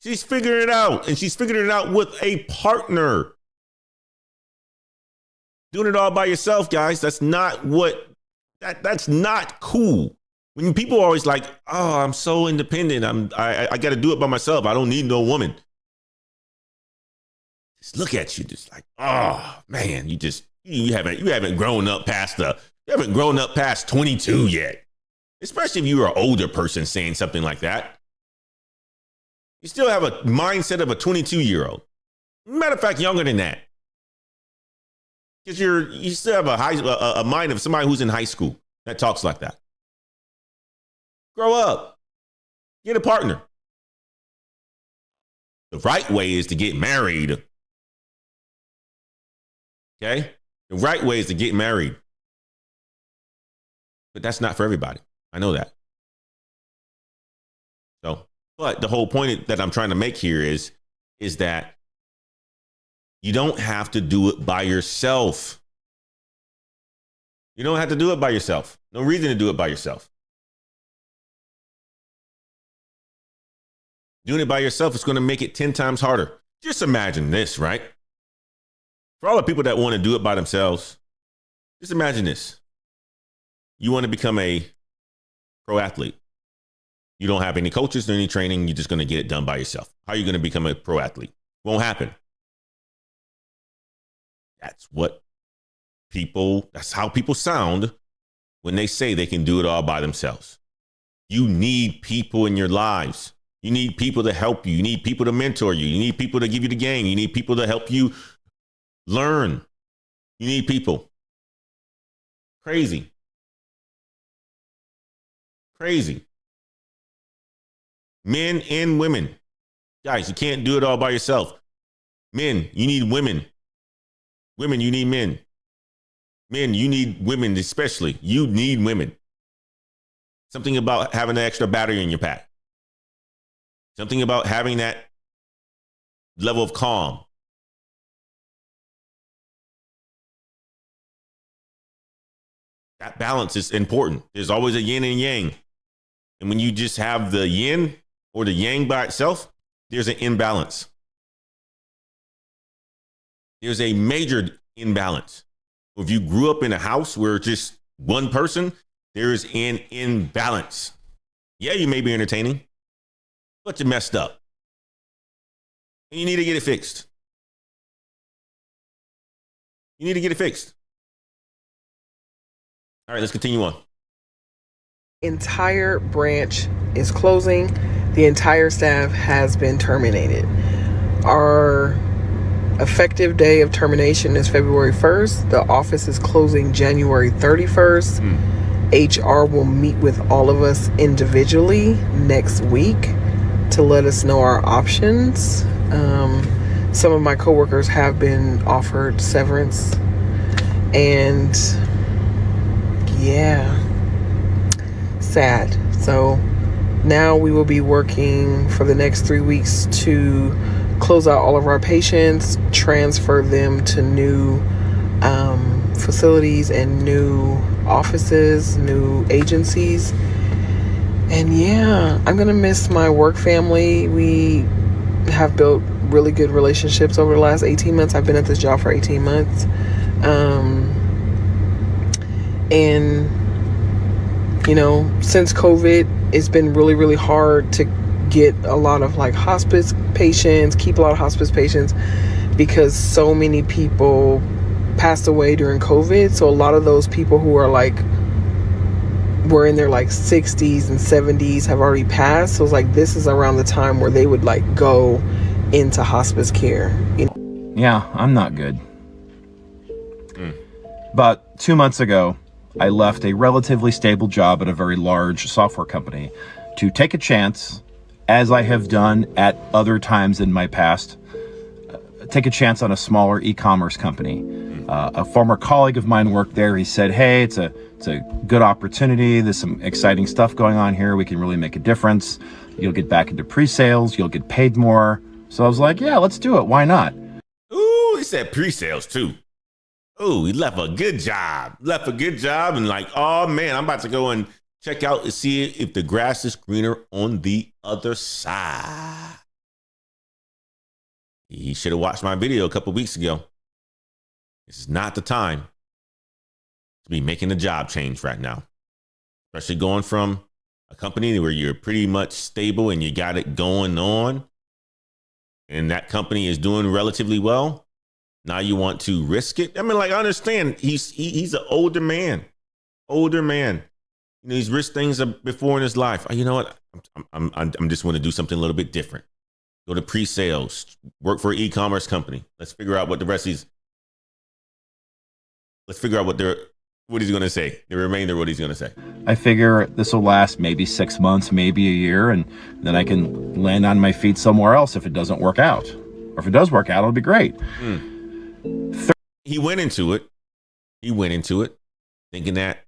She's figuring it out, and she's figuring it out with a partner. Doing it all by yourself, guys. That's not cool. When people are always like, oh, I'm so independent. I got to do it by myself. I don't need no woman. Just look at you, just like, oh man, you haven't grown up past 22 yet. Especially if you're an older person saying something like that. You still have a mindset of a 22-year-old. Matter of fact, younger than that. Because you still have a mind of somebody who's in high school that talks like that. Grow up. Get a partner. The right way is to get married. Okay? The right way is to get married. But that's not for everybody. I know that. But the whole point that I'm trying to make here is that you don't have to do it by yourself. You don't have to do it by yourself. No reason to do it by yourself. Doing it by yourself is going to make it 10 times harder. Just imagine this, right? For all the people that want to do it by themselves, just imagine this. You want to become a pro athlete. You don't have any coaches or any training. You're just going to get it done by yourself. How are you going to become a pro athlete? Won't happen. That's how people sound when they say they can do it all by themselves. You need people in your lives. You need people to help you. You need people to mentor you. You need people to give you the game. You need people to help you learn. You need people. Crazy. Men and women. Guys, you can't do it all by yourself. Men, you need women. Women, you need men. Men, you need women especially. You need women. Something about having an extra battery in your pack. Something about having that level of calm. That balance is important. There's always a yin and yang. And when you just have the yin or the yang by itself, there's an imbalance. There's a major imbalance. If you grew up in a house where just one person, there's an imbalance. Yeah, you may be entertaining, but you messed up. And you need to get it fixed. All right, let's continue on. Entire branch is closing. The entire staff has been terminated. Our effective day of termination is February 1st. The office is closing January 31st. HR will meet with all of us individually next week to let us know our options. Some of my coworkers have been offered severance, and yeah, sad. So now we will be working for the next 3 weeks to close out all of our patients, transfer them to new facilities and new offices, new agencies. And yeah, I'm gonna miss my work family. We have built really good relationships over the last 18 months. I've been at this job for 18 months. And you know, since COVID, it's been really, really hard to get a lot of like hospice patients, keep a lot of hospice patients, because so many people passed away during COVID. So a lot of those people who are like were in their like 60s and 70s have already passed. So it's like this is around the time where they would like go into hospice care. You know? Yeah, I'm not good. About 2 months ago, I left a relatively stable job at a very large software company to take a chance, as I have done at other times in my past, take a chance on a smaller e-commerce company. A former colleague of mine worked there. He said, hey, it's a good opportunity. There's some exciting stuff going on here. We can really make a difference. You'll get back into pre-sales. You'll get paid more. So I was like, yeah, let's do it. Why not? Ooh, he said pre-sales too. Ooh, he left a good job. And like, oh man, I'm about to go and check out and see if the grass is greener on the other side. He should have watched my video a couple weeks ago. This is not the time to be making a job change right now. Especially going from a company where you're pretty much stable and you got it going on, and that company is doing relatively well. Now you want to risk it? I mean, like, I understand he's an older man. You know, he's risked things before in his life. You know what? I'm just want to do something a little bit different. Go to pre-sales, work for an e-commerce company. Let's figure out what the rest is. Let's figure out what he's going to say. The remainder of what he's going to say. I figure this will last maybe 6 months, maybe a year, and then I can land on my feet somewhere else if it doesn't work out. Or if it does work out, it'll be great. He went into it thinking that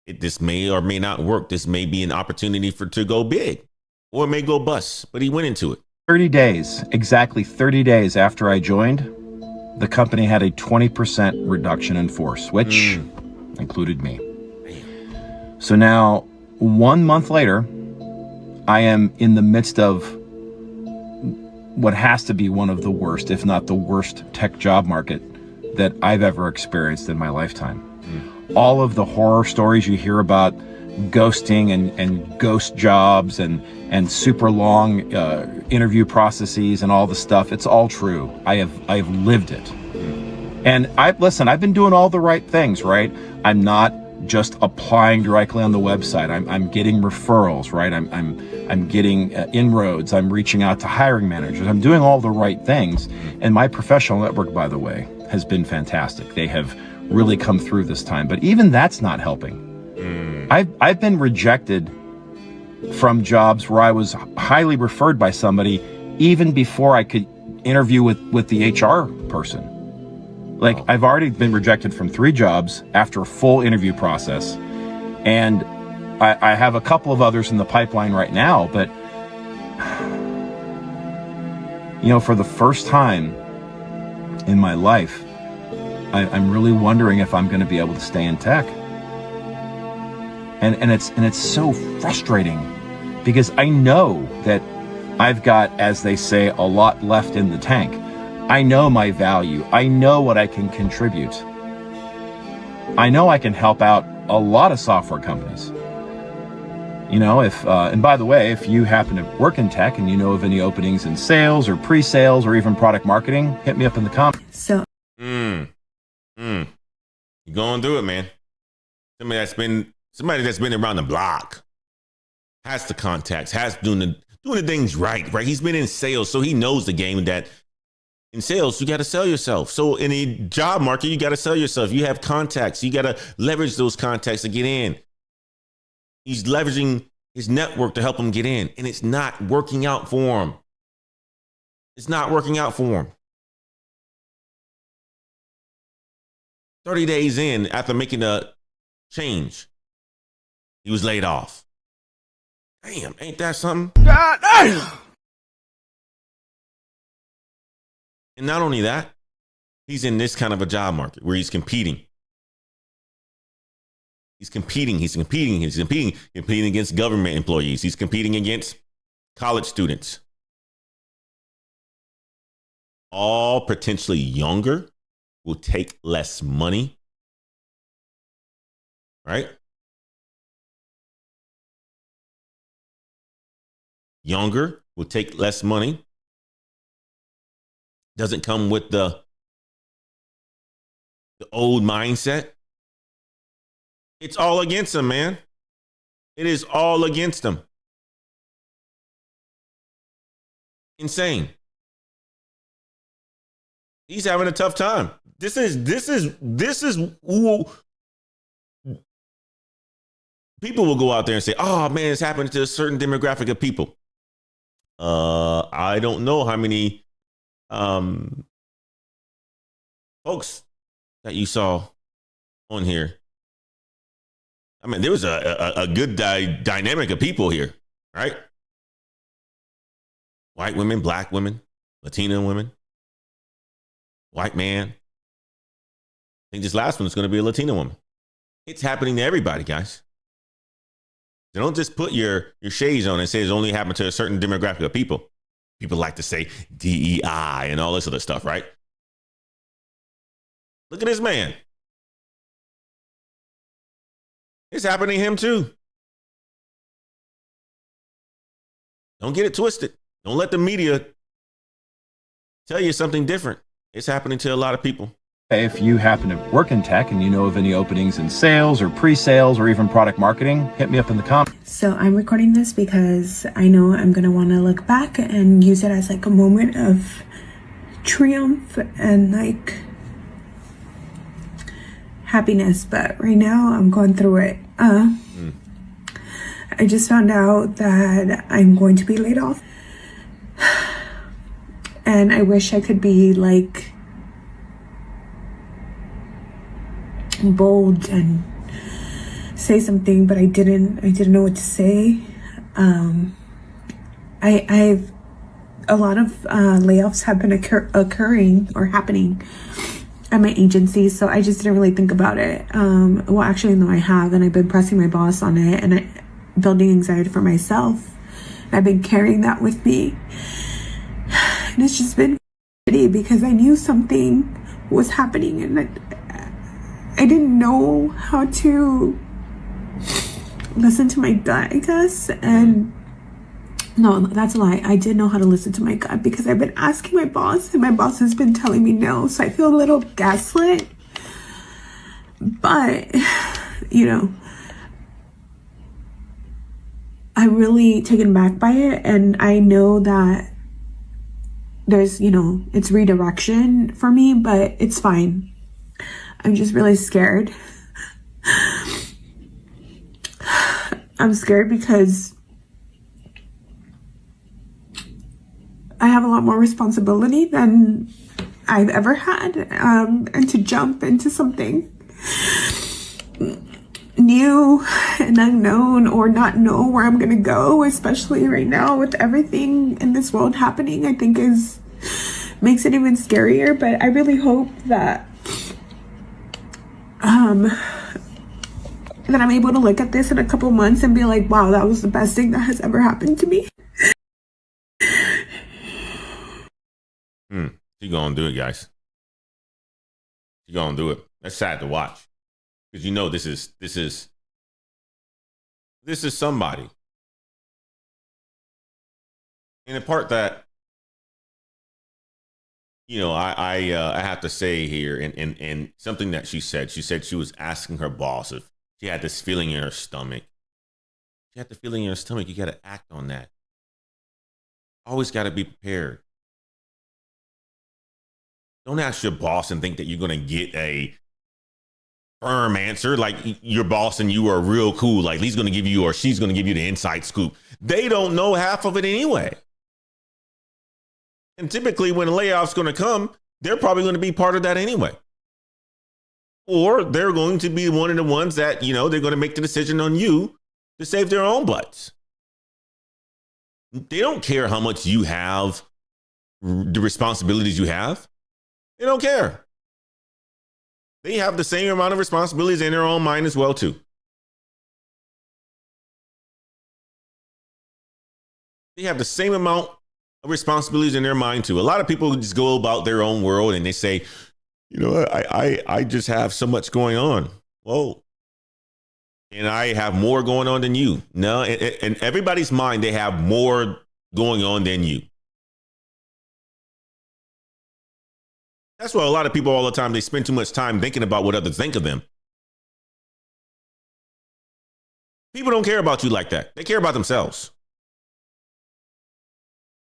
this may or may not work. This may be an opportunity to go big, or it may go bust, but he went into it. 30 days, exactly 30 days after I joined, the company had a 20% reduction in force, which included me. So now, 1 month later, I am in the midst of what has to be one of the worst, if not the worst, tech job market that I've ever experienced in my lifetime. All of the horror stories you hear about ghosting and ghost jobs and super long interview processes and all the stuff, it's all true. I've lived it. And I've been doing all the right things, right? I'm not just applying directly on the website. I'm getting referrals, right? I'm getting inroads. I'm reaching out to hiring managers. I'm doing all the right things. And my professional network, by the way, has been fantastic. They have really come through this time. But even that's not helping. I've been rejected from jobs where I was highly referred by somebody even before I could interview with the HR person. Like, I've already been rejected from 3 jobs after a full interview process. And I have a couple of others in the pipeline right now, but you know, for the first time in my life, I'm really wondering if I'm going to be able to stay in tech. And it's so frustrating because I know that I've got, as they say, a lot left in the tank. I know my value. I know what I can contribute. I know I can help out a lot of software companies. You know, and by the way, if you happen to work in tech and you know of any openings in sales or pre-sales or even product marketing, hit me up in the comments. So, you're going through it, man. Somebody that's been around the block, has the contacts, has doing the things right. He's been in sales, so he knows the game that in sales, you got to sell yourself. So in a job market, you got to sell yourself. You have contacts. You got to leverage those contacts to get in. He's leveraging his network to help him get in, and it's not working out for him. 30 days in, after making a change, he was laid off. Damn, ain't that something? God damn! And not only that, he's in this kind of a job market where he's competing. He's competing against government employees. He's competing against college students. All potentially younger, will take less money. Right? Younger will take less money. Doesn't come with the old mindset. It's all against him, man. It is all against them. Insane. He's having a tough time. This is who people will go out there and say, oh man, it's happening to a certain demographic of people. I don't know how many folks that you saw on here. I mean, there was a good dynamic of people here, right? White women, black women, Latina women, white man. I think this last one is going to be a Latina woman. It's happening to everybody, guys. So don't just put your shades on and say it's only happened to a certain demographic of people. People like to say DEI and all this other stuff, right? Look at this man. It's happening to him too. Don't get it twisted. Don't let the media tell you something different. It's happening to a lot of people. If you happen to work in tech and you know of any openings in sales or pre-sales or even product marketing, hit me up in the comments. So I'm recording this because I know I'm going to want to look back and use it as like a moment of triumph and like happiness. But right now I'm going through it. I just found out that I'm going to be laid off. And I wish I could be like bold and say something, but I didn't know what to say. I've a lot of layoffs have been occurring or happening at my agency, so I just didn't really think about it. Well, actually, no, I have, and I've been pressing my boss on it, and building anxiety for myself. I've been carrying that with me, and it's just been shitty because I knew something was happening, and I didn't know how to listen to my gut, I guess. And no, that's a lie. I did know how to listen to my gut because I've been asking my boss, and my boss has been telling me no. So I feel a little gaslit. But, you know, I'm really taken back by it. And I know that there's, you know, it's redirection for me, but it's fine. I'm just really scared. I'm scared because I have a lot more responsibility than I've ever had, and to jump into something new and unknown or not know where I'm gonna go, especially right now with everything in this world happening, I think makes it even scarier. But I really hope that that I'm able to look at this in a couple months and be like, wow, that was the best thing that has ever happened to me. She gonna do it, guys. She gonna do it. That's sad to watch. Because you know this is somebody. And the part that, you know, I have to say here, and something that she said she was asking her boss if she had this feeling in her stomach. She had the feeling in her stomach. You got to act on that. Always got to be prepared. Don't ask your boss and think that you're going to get a firm answer. Like your boss and you are real cool. Like he's going to give you or she's going to give you the inside scoop. They don't know half of it anyway. And typically when a layoff's going to come, they're probably going to be part of that anyway. Or they're going to be one of the ones that, you know, they're going to make the decision on you to save their own butts. They don't care how much you have, the responsibilities you have. They don't care. They have the same amount of responsibilities in their own mind as well, too. They have the same amount of responsibilities in their mind, too. A lot of people just go about their own world and they say, you know, I just have so much going on. Well, and I have more going on than you. No, in everybody's mind, they have more going on than you. That's why a lot of people all the time, they spend too much time thinking about what others think of them. People don't care about you like that. They care about themselves.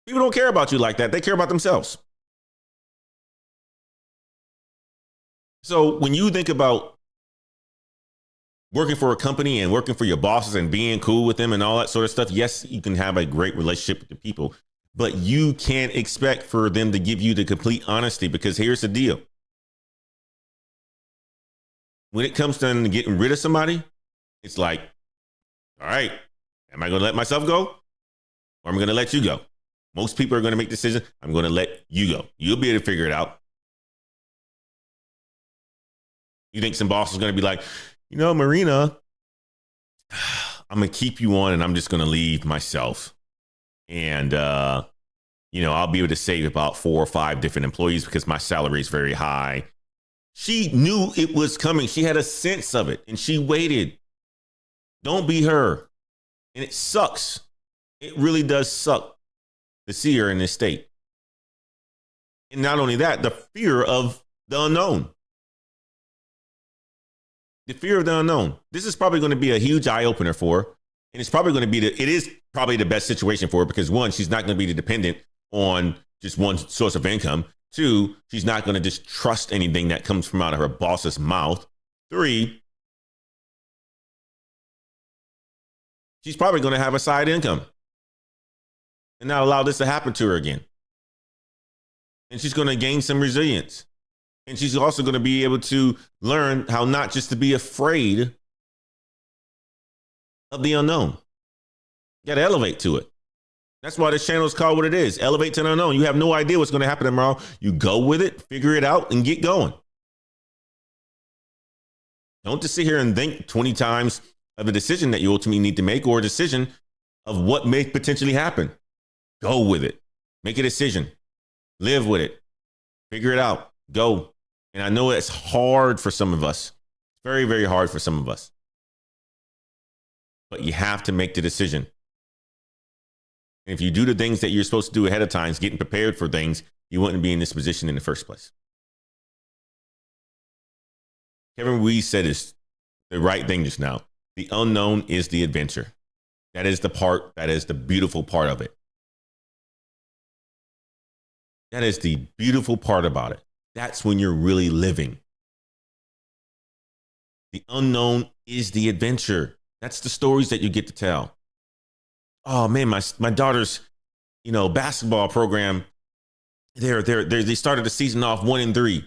People don't care about you like that. They care about themselves. So when you think about working for a company and working for your bosses and being cool with them and all that sort of stuff, yes, you can have a great relationship with the people, but you can't expect for them to give you the complete honesty, because here's the deal. When it comes to getting rid of somebody, it's like, all right, am I going to let myself go, or am I going to let you go? Most people are going to make decisions. I'm going to let you go. You'll be able to figure it out. You think some boss is going to be like, you know, Marina, I'm going to keep you on and I'm just going to leave myself. And, you know, I'll be able to save about 4 or 5 different employees because my salary is very high. She knew it was coming. She had a sense of it and she waited. Don't be her. And it sucks. It really does suck to see her in this state. And not only that, the fear of the unknown. The fear of the unknown. This is probably going to be a huge eye opener for her. And it's probably going to be it is probably the best situation for her because 1, she's not going to be dependent on just one source of income. 2, she's not going to just trust anything that comes from out of her boss's mouth. 3, she's probably going to have a side income and not allow this to happen to her again. And she's going to gain some resilience. And she's also going to be able to learn how not just to be afraid of the unknown. You got to elevate to it. That's why this channel is called what it is. Elevate to the unknown. You have no idea what's going to happen tomorrow. You go with it, figure it out, and get going. Don't just sit here and think 20 times of a decision that you ultimately need to make or a decision of what may potentially happen. Go with it. Make a decision. Live with it. Figure it out. Go. And I know it's hard for some of us. It's very, very hard for some of us. But you have to make the decision. And if you do the things that you're supposed to do ahead of time, getting prepared for things, you wouldn't be in this position in the first place. Kevin Ruiz said is the right thing just now. The unknown is the adventure. That is the beautiful part of it. That is the beautiful part about it. That's when you're really living. The unknown is the adventure. That's the stories that you get to tell. Oh man, my daughter's, basketball program. They started the season off 1-3.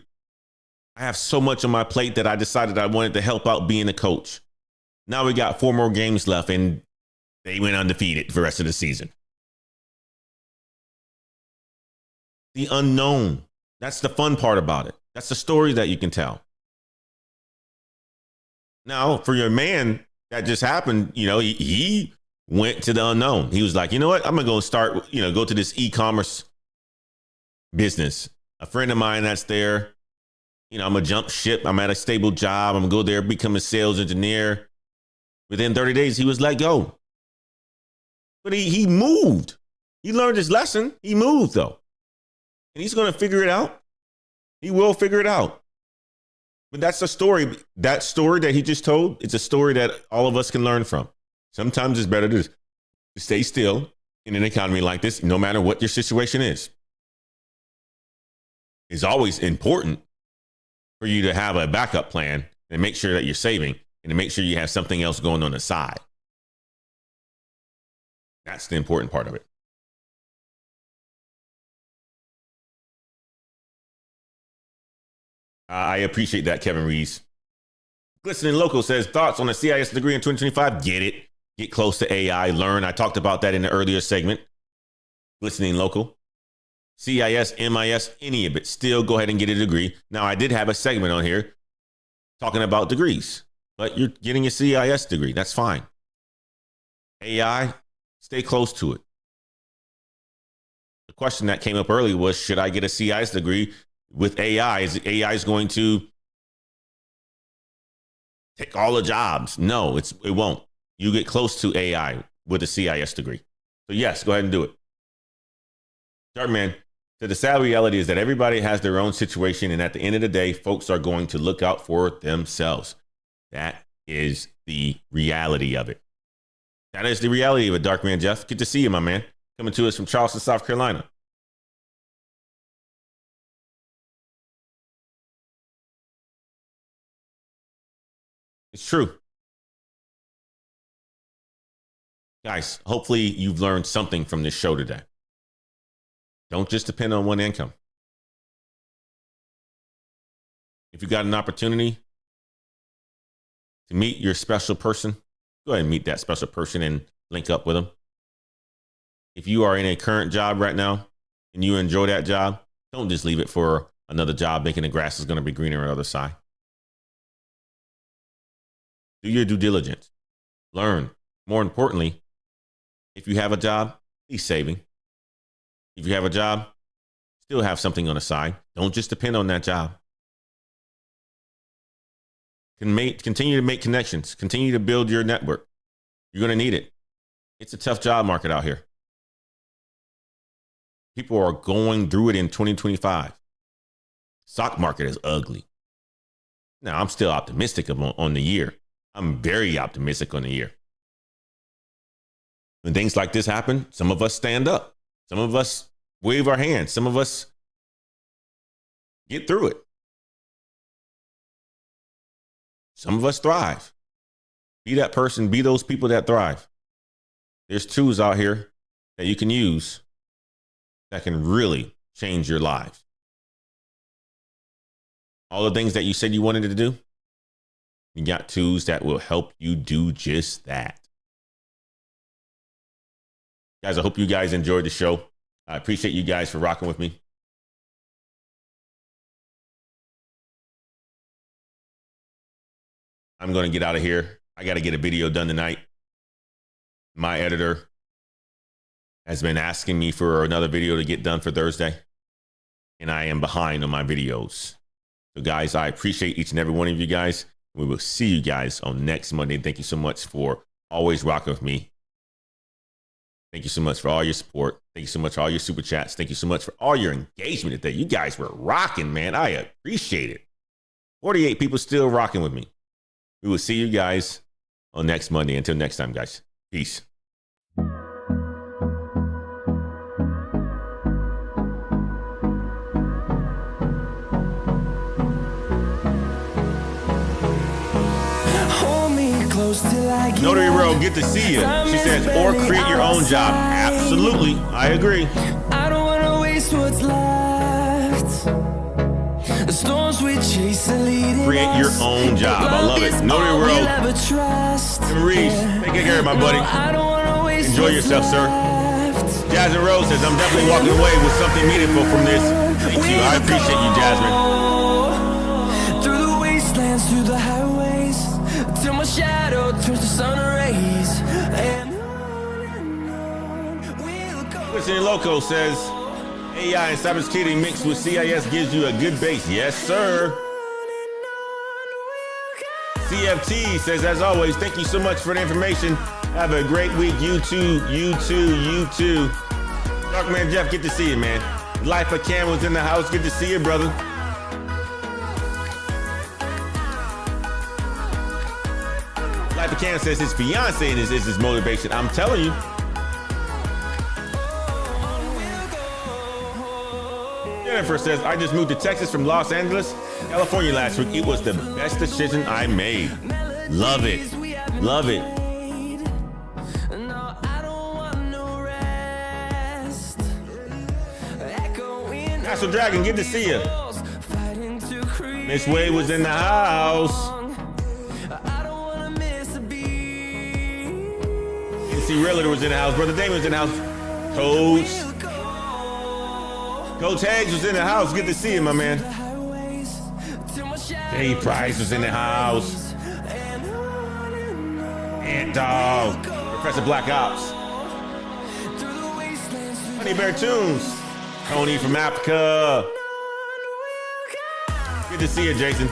I have so much on my plate that I decided I wanted to help out being a coach. Now we got 4 more games left and they went undefeated for the rest of the season. The unknown. That's the fun part about it. That's the story that you can tell. Now, for your man, that just happened, he went to the unknown. He was like, you know what? I'm going to go start, go to this e-commerce business. A friend of mine that's there, I'm going to jump ship. I'm at a stable job. I'm going to go there, become a sales engineer. Within 30 days, he was let go. But he moved. He learned his lesson. He moved, though. And he's going to figure it out. He will figure it out. But that's a story. That story that he just told, it's a story that all of us can learn from. Sometimes it's better to stay still in an economy like this, no matter what your situation is. It's always important for you to have a backup plan and make sure that you're saving and to make sure you have something else going on the side. That's the important part of it. I appreciate that, Kevin Rees. Glistening Local says, thoughts on a CIS degree in 2025? Get it. Get close to AI. Learn. I talked about that in the earlier segment. Glistening Local. CIS, MIS, any of it. Still go ahead and get a degree. Now, I did have a segment on here talking about degrees, but you're getting a CIS degree. That's fine. AI, stay close to it. The question that came up earlier was, should I get a CIS degree with AI? Is AI going to take all the jobs? No, it won't. You get close to AI with a CIS degree. So yes, go ahead and do it. Dartman, so the sad reality is that everybody has their own situation. And at the end of the day, folks are going to look out for themselves. That is the reality of it. That is the reality of it, Dark Man Jeff. Good to see you, my man. Coming to us from Charleston, South Carolina. It's true. Guys, hopefully you've learned something from this show today. Don't just depend on one income. If you got an opportunity to meet your special person, go ahead and meet that special person and link up with them. If you are in a current job right now and you enjoy that job, don't just leave it for another job thinking the grass is going to be greener on the other side. Do your due diligence. Learn. More importantly, if you have a job, be saving. If you have a job, still have something on the side. Don't just depend on that job. Continue to make connections. Continue to build your network. You're going to need it. It's a tough job market out here. People are going through it in 2025. Stock market is ugly. Now, I'm still optimistic on the year. I'm very optimistic on the year. When things like this happen, some of us stand up. Some of us wave our hands. Some of us get through it. Some of us thrive. Be that person, be those people that thrive. There's tools out here that you can use that can really change your lives. All the things that you said you wanted to do, you got tools that will help you do just that. Guys, I hope you guys enjoyed the show. I appreciate you guys for rocking with me. I'm going to get out of here. I got to get a video done tonight. My editor has been asking me for another video to get done for Thursday, and I am behind on my videos. So guys, I appreciate each and every one of you guys. We will see you guys on next Monday. Thank you so much for always rocking with me. Thank you so much for all your support. Thank you so much for all your super chats. Thank you so much for all your engagement today. You guys were rocking, man. I appreciate it. 48 people still rocking with me. We will see you guys on next Monday. Until next time, guys. Peace. Notary Row, good to see you. She says, or create your own job. Absolutely. I agree. I don't want to waste what's left. The storms we chase are leading. Create your own job. I love it. Notary Row. Maurice, take care of my buddy. Enjoy yourself, sir. Jasmine Rose says, I'm definitely walking away with something meaningful from this. Thank you. I appreciate you, Jasmine. Through the wastelands, through the highways, till my shadow turns to sun rays. And on we'll go. Christian Loco says, AI and cybersecurity mixed with CIS gives you a good base. Yes, sir. CFT says, as always, thank you so much for the information. Have a great week. You too, you too, you too. Darkman Jeff, good to see you, man. Life of Cam was in the house. Good to see you, brother. Life of Cam says his fiance is his motivation. I'm telling you. Jennifer says, I just moved to Texas from Los Angeles, California last week. It was the best decision I made. Love it. Love it. Castle Dragon, good to see you. Miss Wade was in the house. NC Realtor was in the house. Brother Damon was in the house. Coach Hags was in the house. Good to see you, my man. Jay Price was in the house. Ant Dog. Professor Black Ops. Honey Bear Tunes. Tony from Africa. Good to see you, Jason.